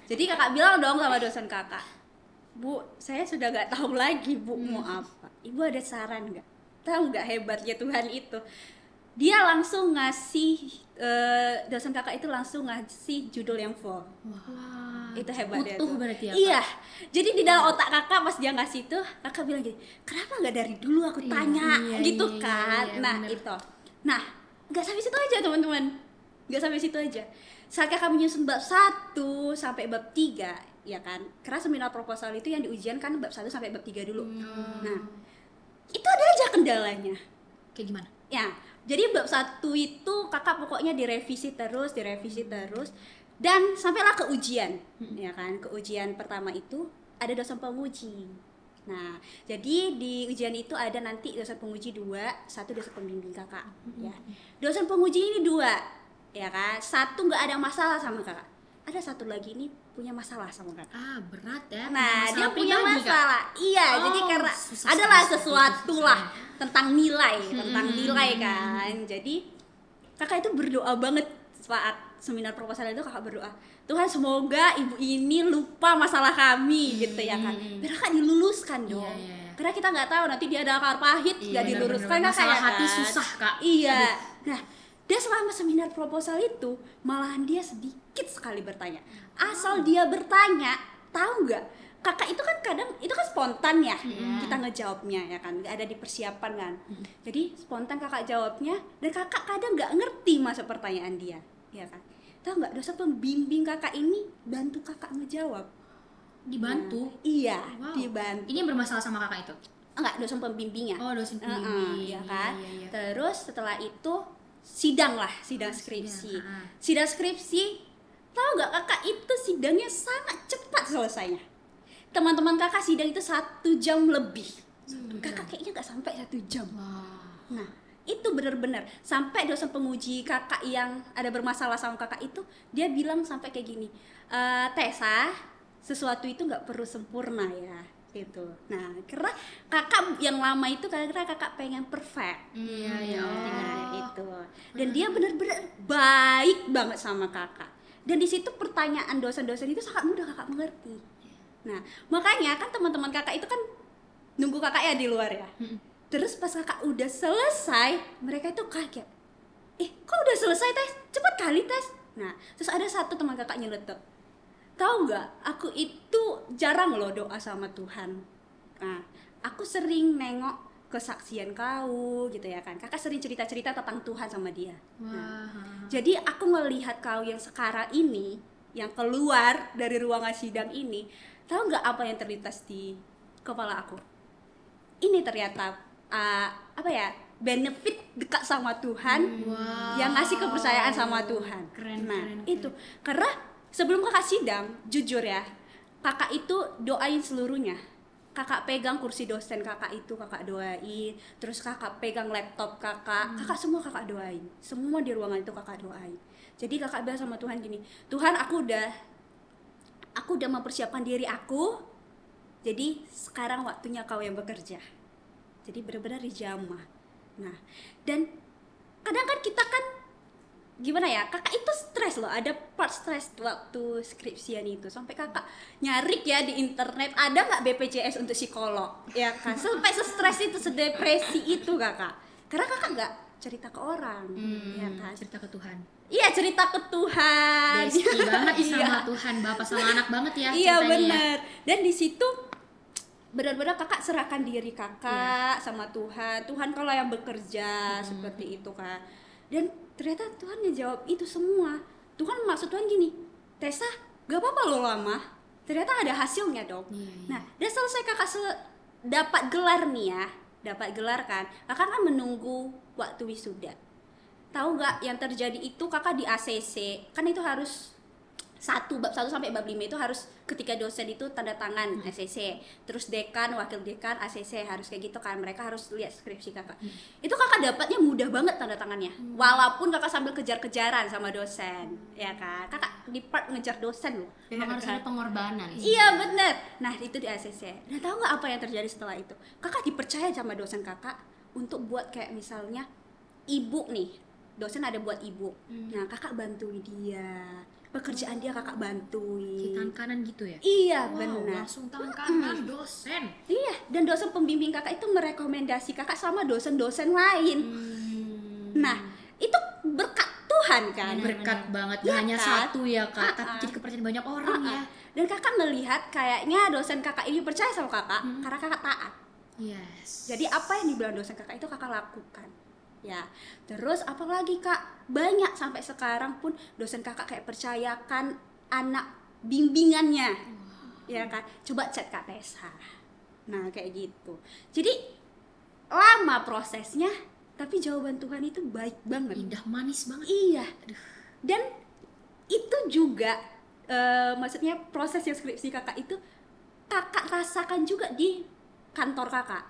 Jadi kakak bilang dong sama dosen kakak, "Bu, saya sudah gak tahu lagi Bu mau apa. Ibu ada saran gak? Tahu gak hebatnya Tuhan itu?" Dia langsung ngasih dosen kakak itu langsung ngasih judul yang full. Wah, Itu hebatnya utuh tuh. berarti ya, Iya. Jadi di dalam otak kakak pas dia ngasih itu, kakak bilang gini, kenapa nggak dari dulu aku tanya iya, gitu iya, kan. iya, Nah bener. itu. Nah nggak sampai situ aja teman-teman. Nggak sampai situ aja. Saat kakak menyusun bab 1 sampai bab 3 ya kan. Karena seminar proposal itu yang diujian kan bab 1 sampai bab 3 dulu. Nah itu ada aja kendalanya. Kayak gimana? Ya, jadi bab 1 itu kakak pokoknya direvisi terus dan sampailah ke ujian, ya kan? Ke ujian pertama itu ada dosen penguji. Nah, jadi di ujian itu ada nanti dosen penguji 2, 1 dosen pembimbing kakak, ya. Dosen penguji ini 2, ya kan? 1 nggak ada masalah sama kakak. Ada 1 lagi ini punya masalah sama kakak. Ah, berat ya. Nah, dia Masalah punya pribadi, Kak. masalah. Iya, Oh, jadi karena susah adalah sekali sesuatu itu, lah susah. tentang nilai kan. Jadi kakak itu berdoa banget saat seminar proposal itu, kakak berdoa, Tuhan semoga ibu ini lupa masalah kami gitu ya kan. Biar kakak diluluskan dong. Iya. Karena kita nggak tahu nanti dia ada akar pahit nggak Iya, diluruskan bener-bener. kan Masalah kayak hati kan. susah, Kak. Iya. Nah, dia selama seminar proposal itu malahan dia sedikit sekali bertanya. Asal dia bertanya, tahu nggak? Kakak itu kan kadang itu kan spontan ya, kita ngejawabnya ya kan, nggak ada dipersiapan kan. Jadi spontan kakak jawabnya dan kakak kadang nggak ngerti masuk pertanyaan dia. ya kan. Tahu nggak, dosen pembimbing kakak ini bantu kakak ngejawab. Dibantu. Nah, iya, Wow. dibantu. Ini yang bermasalah sama kakak itu. Enggak, dosen pembimbingnya. Oh, dosen pembimbing. Ya kan. Iya. Terus setelah itu sidang skripsi. Sidang, Sidang skripsi, tahu nggak kakak itu sidangnya sangat cepat selesainya. Teman-teman kakak sidang itu 1 jam lebih. Kakak kayaknya nggak sampai 1 jam. Wah. Nah, itu benar-benar sampai dosen penguji kakak yang ada bermasalah sama kakak itu, dia bilang sampai kayak gini, Tessa, sesuatu itu nggak perlu sempurna ya, gitu. Nah, karena kakak yang lama itu karena kakak pengen perfect. Iya. Nah, itu. Dan dia benar-benar baik banget sama kakak. Dan di situ pertanyaan dosen-dosen itu sangat mudah kakak mengerti. Nah, makanya kan teman-teman kakak itu kan nunggu kakak ya di luar ya. Terus pas kakak udah selesai, mereka itu kaget. Kok udah selesai tes? Cepet kali tes. Nah, terus ada satu teman kakak nyeletuk. Tahu nggak? Aku itu jarang loh doa sama Tuhan. Nah, aku sering nengok kesaksian kau gitu ya kan. Kakak sering cerita-cerita tentang Tuhan sama dia. Nah, jadi aku melihat kau yang sekarang ini, yang keluar dari ruangan sidang ini, tahu nggak apa yang terlintas di kepala aku? Ini ternyata benefit dekat sama Tuhan, yang ngasih kepercayaan sama Tuhan. Keren. Itu karena sebelum kakak sidang, jujur ya, kakak itu doain seluruhnya. Kakak pegang kursi dosen kakak itu kakak doain, terus kakak pegang laptop kakak semua kakak doain, semua di ruangan itu kakak doain. Jadi kakak bilang sama Tuhan gini, Tuhan aku udah mempersiapkan diri aku, jadi sekarang waktunya kau yang bekerja. Jadi benar-benar dijamah. Nah, dan kadang kan kita kan gimana ya, kakak itu stres loh, ada part stres waktu skripsian itu sampai kakak nyarik ya di internet ada nggak BPJS untuk psikolog, ya kan, sampai stres itu, sedepresi itu kakak, karena kakak nggak cerita ke orang, ya kan, Cerita ke Tuhan. iya cerita ke Tuhan, Besti banget Iya. sama Tuhan, bapak sama anak banget ya Iya ceritanya. benar. Dan di situ benar-benar kakak serahkan diri kakak sama Tuhan. Tuhan kalau yang bekerja seperti itu kan. Dan ternyata Tuhan ngejawab itu semua. Tuhan maksud Tuhan gini, Tessa, gak apa-apa lo lama. Ternyata ada hasilnya dong. Iya. Nah, dan selesai kakak dapat gelar nih ya, dapat gelar kan. Kakak kan menunggu waktu wisuda. Tahu nggak yang terjadi itu kakak di ACC kan itu harus bab 1 sampai bab 5 itu harus ketika dosen itu tanda tangan ACC, terus dekan, wakil dekan, ACC harus kayak gitu kan, mereka harus lihat skripsi kakak. Itu kakak dapatnya mudah banget tanda tangannya, walaupun kakak sambil kejar-kejaran sama dosen, ya kan, kakak di part ngejar dosen loh. Memang harus ada pengorbanan. Iya bener. Nah itu di ACC. Nah tahu nggak apa yang terjadi setelah itu? Kakak dipercaya sama dosen kakak untuk buat kayak misalnya ibu nih, dosen ada buat ibu. Nah kakak bantuin dia, pekerjaan dia kakak bantuin. Tangan kanan gitu ya? Iya Wow, benar. langsung tangan kanan dosen. Iya, dan dosen pembimbing kakak itu merekomendasi kakak sama dosen-dosen lain. Nah itu berkat Tuhan kan. Berkat banget, Iya gak hanya kan? satu ya kak, tapi jadi kepercayaan banyak orang ya. Dan kakak melihat kayaknya dosen kakak ini percaya sama kakak karena kakak taat. Yes. Jadi apa yang dibilang dosen kakak itu kakak lakukan. Ya, terus apalagi kak, banyak sampai sekarang pun dosen kakak kayak percayakan anak bimbingannya, ya kan. Coba chat Kak Tessa. Nah kayak gitu. Jadi lama prosesnya, tapi jawaban Tuhan itu baik banget. Indah manis banget. Iya. Dan itu juga maksudnya proses yang skripsi kakak itu kakak rasakan juga di kantor kakak,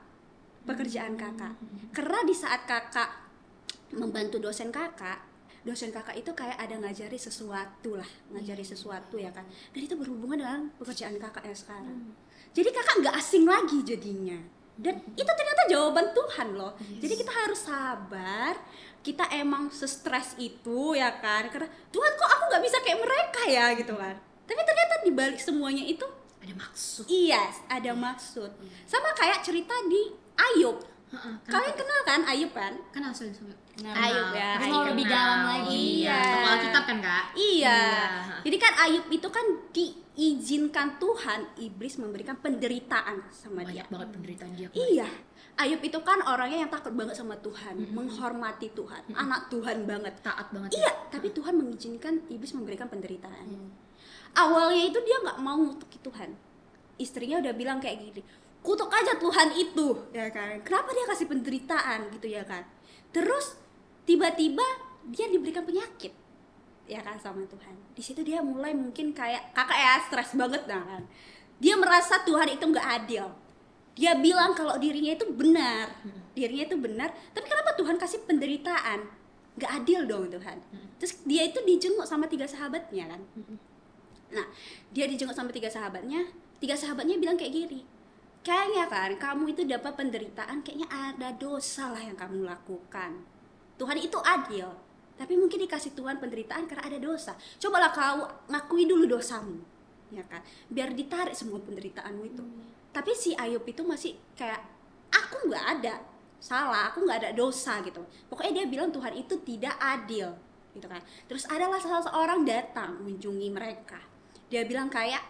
pekerjaan kakak. Karena di saat kakak membantu dosen kakak itu kayak ada ngajari sesuatu lah, ngajari sesuatu ya kan. Dan itu berhubungan dengan pekerjaan kakak yang sekarang. Jadi kakak nggak asing lagi jadinya. Dan itu ternyata jawaban Tuhan loh. Jadi kita harus sabar. Kita emang sestres itu ya kan. Karena Tuhan kok aku nggak bisa kayak mereka ya gitu kan. Tapi ternyata dibalik semuanya itu Ada maksud. iya, ada maksud. Sama kayak cerita di Ayub. Kalian kenal kan Ayub kan? Kenal soalnya. Nah, Ayub ya. Terus mau Ayub. lebih dalam lagi. Iya. Iya. Kalau kita kan Kak? Iya. Jadi kan Ayub itu kan diizinkan Tuhan, iblis memberikan penderitaan sama dia. Banyak banget penderitaan dia. Iya. Ayub itu kan orangnya yang takut banget sama Tuhan, menghormati Tuhan, anak Tuhan banget. Taat banget. Iya, tapi Tuhan mengizinkan iblis memberikan penderitaan. Awalnya itu dia nggak mau ngutuki Tuhan. Istrinya udah bilang kayak gini, kutuk aja Tuhan itu, ya kan? Kenapa dia kasih penderitaan gitu ya kan? Terus tiba-tiba dia diberikan penyakit, ya kan sama Tuhan. Di situ dia mulai mungkin kayak kakak ya stres banget nah kan. Dia merasa Tuhan itu nggak adil. Dia bilang kalau dirinya itu benar, tapi kenapa Tuhan kasih penderitaan? Nggak adil dong Tuhan. Terus dia itu dijenguk sama 3 sahabatnya kan. Nah, dia dijenguk sama 3 sahabatnya bilang kayak gini, kayaknya kan kamu itu dapat penderitaan, kayaknya ada dosa lah yang kamu lakukan. Tuhan itu adil, tapi mungkin dikasih Tuhan penderitaan karena ada dosa. Cobalah kau ngakui dulu dosamu, ya kan, biar ditarik semua penderitaanmu itu. Tapi si Ayub itu masih kayak, aku nggak ada salah, aku nggak ada dosa gitu. Pokoknya dia bilang Tuhan itu tidak adil, gitu kan. Terus adalah salah seorang datang mengunjungi mereka. Dia bilang kayak,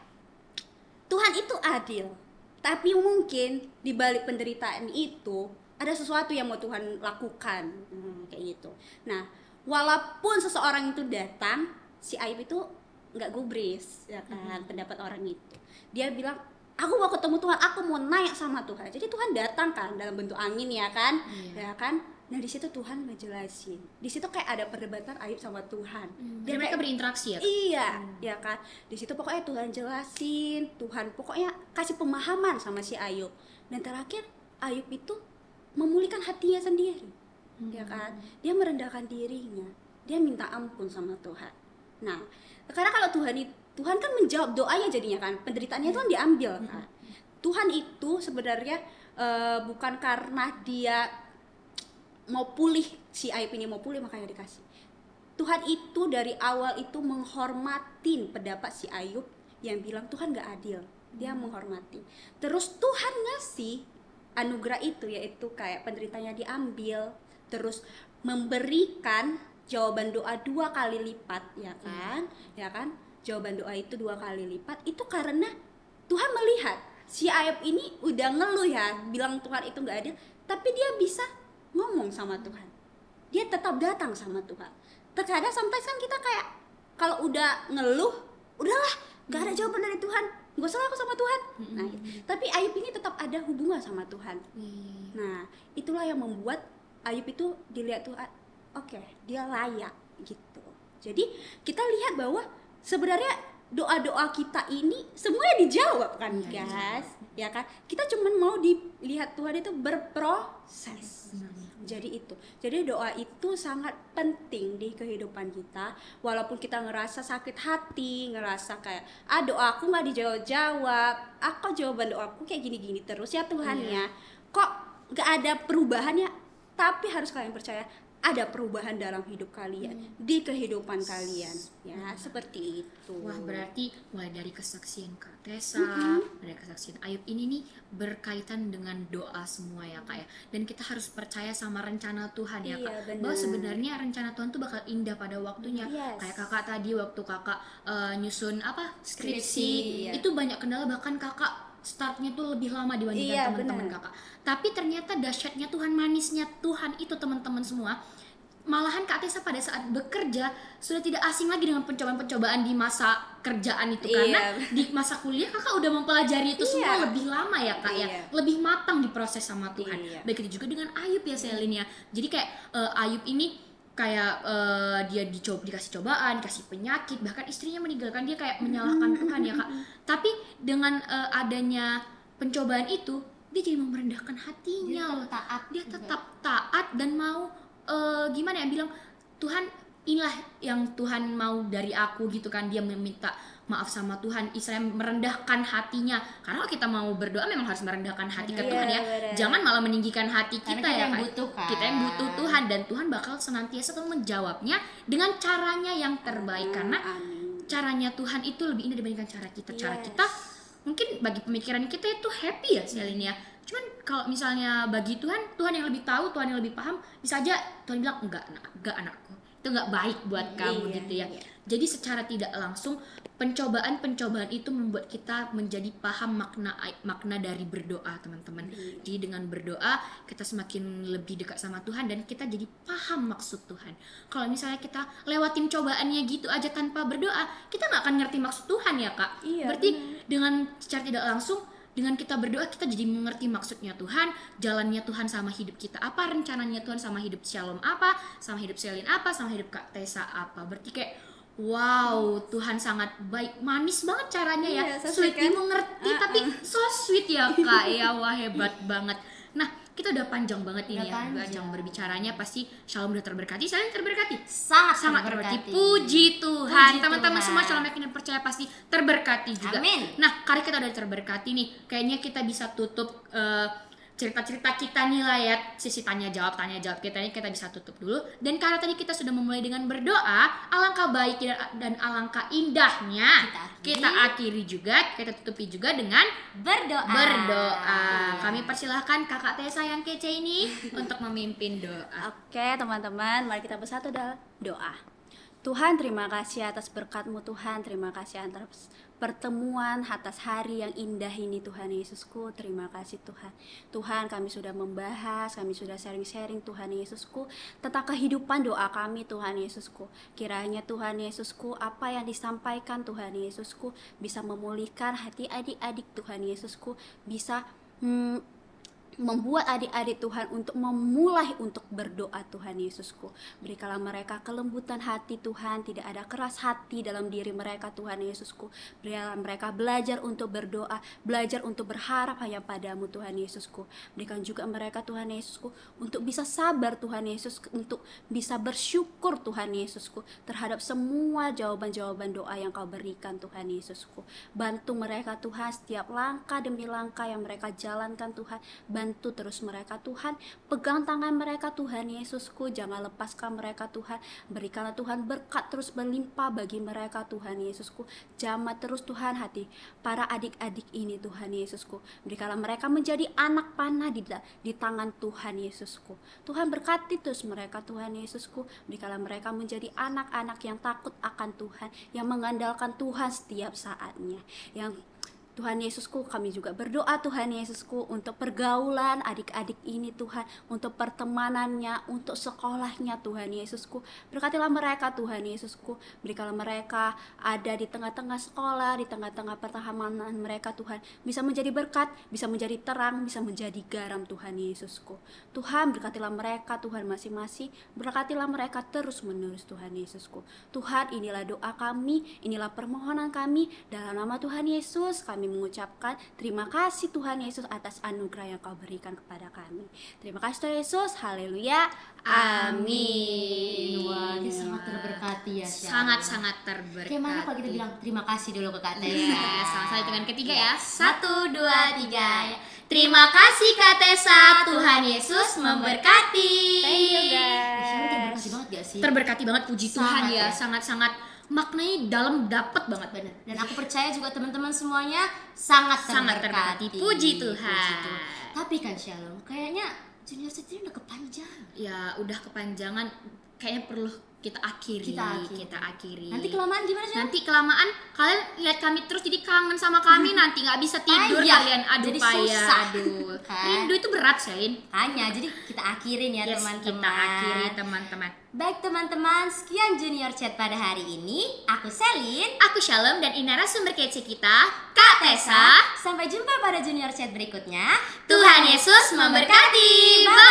Tuhan itu adil, tapi mungkin di balik penderitaan itu ada sesuatu yang mau Tuhan lakukan, kayak gitu. Nah, walaupun seseorang itu datang, si Ayub itu nggak gubris, ya kan, pendapat orang itu. Dia bilang, aku mau ketemu Tuhan, aku mau naik sama Tuhan. Jadi Tuhan datang kan dalam bentuk angin, ya kan, ya kan. Nah di situ Tuhan ngejelasin. Di situ kayak ada perdebatan Ayub sama Tuhan. Dan mereka berinteraksi ya? Iya, ya kan. Di situ pokoknya Tuhan jelasin, Tuhan pokoknya kasih pemahaman sama si Ayub. Dan terakhir Ayub itu memulihkan hatinya sendiri, ya kan. Dia merendahkan dirinya, dia minta ampun sama Tuhan. Nah, karena kalau Tuhan kan menjawab doanya jadinya kan, penderitaannya itu kan diambil kan. Tuhan itu sebenarnya bukan karena dia mau pulih, si Ayub ini mau pulih makanya dikasih. Tuhan itu dari awal itu menghormatin pendapat si Ayub yang bilang Tuhan gak adil. Dia menghormati. Terus Tuhan ngasih anugerah itu, yaitu kayak penderitanya diambil, terus memberikan jawaban doa 2 kali lipat, ya kan? Ya kan? Jawaban doa itu 2 kali lipat itu karena Tuhan melihat si Ayub ini udah ngeluh ya, bilang Tuhan itu gak adil, tapi dia bisa ngomong sama Tuhan, dia tetap datang sama Tuhan. Terkadang sometimes kan kita kayak kalau udah ngeluh, udahlah gak ada jawaban dari Tuhan, gak salah aku sama Tuhan. Nah, tapi Ayub ini tetap ada hubungan sama Tuhan. Nah, itulah yang membuat Ayub itu dilihat Tuhan, oke, dia layak gitu. Jadi kita lihat bahwa sebenarnya doa-doa kita ini semuanya dijawab kan, guys, ya kan? Kita cuman mau dilihat Tuhan itu berproses. Jadi doa itu sangat penting di kehidupan kita. Walaupun kita ngerasa sakit hati, ngerasa kayak doa aku nggak dijawab, jawaban doaku kayak gini-gini terus ya Tuhan ya, kok nggak ada perubahannya. Tapi harus kalian percaya, ada perubahan dalam hidup kalian, di kehidupan kalian, ya, seperti itu. Wah, berarti mulai dari kesaksian Kak Tessa, dari kesaksian Ayub ini nih berkaitan dengan doa semua ya Kak ya. Dan kita harus percaya sama rencana Tuhan ya Kak. Bener. Bahwa sebenarnya rencana Tuhan tuh bakal indah pada waktunya. Kayak Kakak tadi waktu Kakak nyusun skripsi, itu banyak kendala, bahkan Kakak startnya tuh lebih lama dibandingkan teman-teman Kakak. Tapi ternyata dahsyatnya Tuhan, manisnya Tuhan itu teman-teman semua, malahan Kak Tessa pada saat bekerja sudah tidak asing lagi dengan pencobaan-pencobaan di masa kerjaan itu, karena di masa kuliah Kakak udah mempelajari itu semua lebih lama ya Kak ya, lebih matang diproses sama Tuhan. Begitu juga dengan Ayub ya Selin ya. Jadi kayak Ayub ini kayak dia dikasih cobaan, dikasih penyakit, bahkan istrinya meninggalkan dia, kayak menyalahkan Tuhan ya Kak. Tapi dengan adanya pencobaan itu, dia jadi mau merendahkan hatinya, dia tetap taat dan mau gimana ya, bilang Tuhan inilah yang Tuhan mau dari aku gitu kan. Dia meminta maaf sama Tuhan, istilahnya merendahkan hatinya. Karena kalau kita mau berdoa memang harus merendahkan hati ke Tuhan ya. Jangan malah meninggikan hati kita ya kan. Kita yang butuh Tuhan, dan Tuhan bakal senantiasa tuh menjawabnya dengan caranya yang terbaik. Karena caranya Tuhan itu lebih indah dibandingkan cara kita. Cara kita mungkin bagi pemikiran kita itu happy ya Selin ya. Cuman kalau misalnya bagi Tuhan yang lebih tahu, Tuhan yang lebih paham, bisa aja Tuhan bilang enggak anakku, itu nggak baik buat kamu Iya, gitu ya. iya. Jadi secara tidak langsung pencobaan itu membuat kita menjadi paham makna dari berdoa, teman-teman. Jadi dengan berdoa kita semakin lebih dekat sama Tuhan dan kita jadi paham maksud Tuhan. Kalau misalnya kita lewatin cobaannya gitu aja tanpa berdoa, kita nggak akan ngerti maksud Tuhan ya Kak. Iya, Berarti dengan secara tidak langsung dengan kita berdoa kita jadi mengerti maksudnya Tuhan, jalannya Tuhan sama hidup kita apa, rencananya Tuhan sama hidup Shalom apa, sama hidup Selin apa, sama hidup Kak Tessa apa. Berarti kayak wow, Tuhan sangat baik, manis banget caranya ya, Iya, so sweet sweet kan? dimengerti tapi so sweet ya Kak ya, wah hebat banget. Nah kita udah panjang banget ini Udah ya, panjang. panjang berbicaranya, pasti Shalom udah terberkati, Selin terberkati. Sangat Terberkati. Puji Tuhan. Puji Teman-teman Tuhan. semua Shalom Yakin dan Percaya pasti terberkati juga. Amin. Nah, karena kita udah terberkati nih, kayaknya kita bisa tutup cerita-cerita kita nih lah ya, sisi tanya jawab kita ini kita bisa tutup dulu. Dan karena tadi kita sudah memulai dengan berdoa, alangkah baik dan alangkah indahnya kita akhiri juga, kita tutupi juga dengan berdoa. Kami persilahkan Kakak Tessa yang kece ini untuk memimpin doa. Oke teman-teman, mari kita bersatu dalam doa. Tuhan, terima kasih atas berkat-Mu Tuhan, terima kasih atas pertemuan, atas hari yang indah ini Tuhan Yesusku. Terima kasih Tuhan. Tuhan, kami sudah membahas, kami sudah sharing-sharing Tuhan Yesusku tentang kehidupan doa kami Tuhan Yesusku. Kiranya Tuhan Yesusku, apa yang disampaikan Tuhan Yesusku bisa memulihkan hati adik-adik Tuhan Yesusku, bisa membuat adik-adik Tuhan untuk memulai untuk berdoa Tuhan Yesusku. Berikanlah mereka kelembutan hati Tuhan, tidak ada keras hati dalam diri mereka Tuhan Yesusku. Berikanlah mereka belajar untuk berdoa, belajar untuk berharap hanya padamu Tuhan Yesusku. Berikan juga mereka Tuhan Yesusku untuk bisa sabar Tuhan Yesus, untuk bisa bersyukur Tuhan Yesusku terhadap semua jawaban-jawaban doa yang kau berikan Tuhan Yesusku. Bantu mereka Tuhan setiap langkah demi langkah yang mereka jalankan Tuhan. Bantu terus mereka Tuhan, pegang tangan mereka Tuhan Yesusku, jangan lepaskan mereka Tuhan. Berikanlah Tuhan berkat terus berlimpah bagi mereka Tuhan Yesusku. Jamah terus Tuhan hati para adik-adik ini Tuhan Yesusku. Berikanlah mereka menjadi anak panah di tangan Tuhan Yesusku. Tuhan berkati terus mereka Tuhan Yesusku. Berikanlah mereka menjadi anak-anak yang takut akan Tuhan, yang mengandalkan Tuhan setiap saatnya. Yang Tuhan Yesusku, kami juga berdoa Tuhan Yesusku untuk pergaulan adik-adik ini Tuhan, untuk pertemanannya, untuk sekolahnya Tuhan Yesusku. Berkatilah mereka Tuhan Yesusku, berikanlah mereka ada di tengah-tengah sekolah, di tengah-tengah pertemanan mereka Tuhan, bisa menjadi berkat, bisa menjadi terang, bisa menjadi garam Tuhan Yesusku. Tuhan berkatilah mereka Tuhan masing-masing, berkatilah mereka terus menerus Tuhan Yesusku. Tuhan, inilah doa kami, inilah permohonan kami, dalam nama Tuhan Yesus kami mengucapkan terima kasih Tuhan Yesus atas anugerah yang kau berikan kepada kami. Terima kasih Tuhan Yesus, haleluya, amin. Wah, ini sangat terberkati ya. Sangat-sangat terberkati. Kayak mana kalau kita bilang terima kasih dulu ke Kak Tessa. Iya, sama-sama dengan ketiga ya. 1, 2, 3. Terima kasih Kak Tessa, Tuhan Yesus memberkati. Thank you Terberkati guys. banget gak sih? Terberkati banget, puji Tuhan Sangat ya, ya. sangat-sangat maknanya dalam, dapet banget. Bener. Dan aku percaya juga teman-teman semuanya sangat terberkati. Puji Tuhan. Tapi kan Shalom, kayaknya Junior Set ini udah kepanjang. Ya udah kepanjangan, kayaknya perlu kita akhiri. Nanti kelamaan gimana sih? Nanti kelamaan kalian lihat kami terus jadi kangen sama kami, nanti nggak bisa tidur Payah. kalian. Aduh Jadi payah. susah. Aduh. Kan? Rindu itu berat, Selin. Hanya, jadi kita akhirin ya Yes, teman-teman. kita akhiri teman-teman. Baik teman-teman, sekian Junior Chat pada hari ini. Aku Selin. Aku Shalom dan Inara sumber kece kita, Kak Tessa. Sampai jumpa pada Junior Chat berikutnya. Tuhan Yesus memberkati. Bye.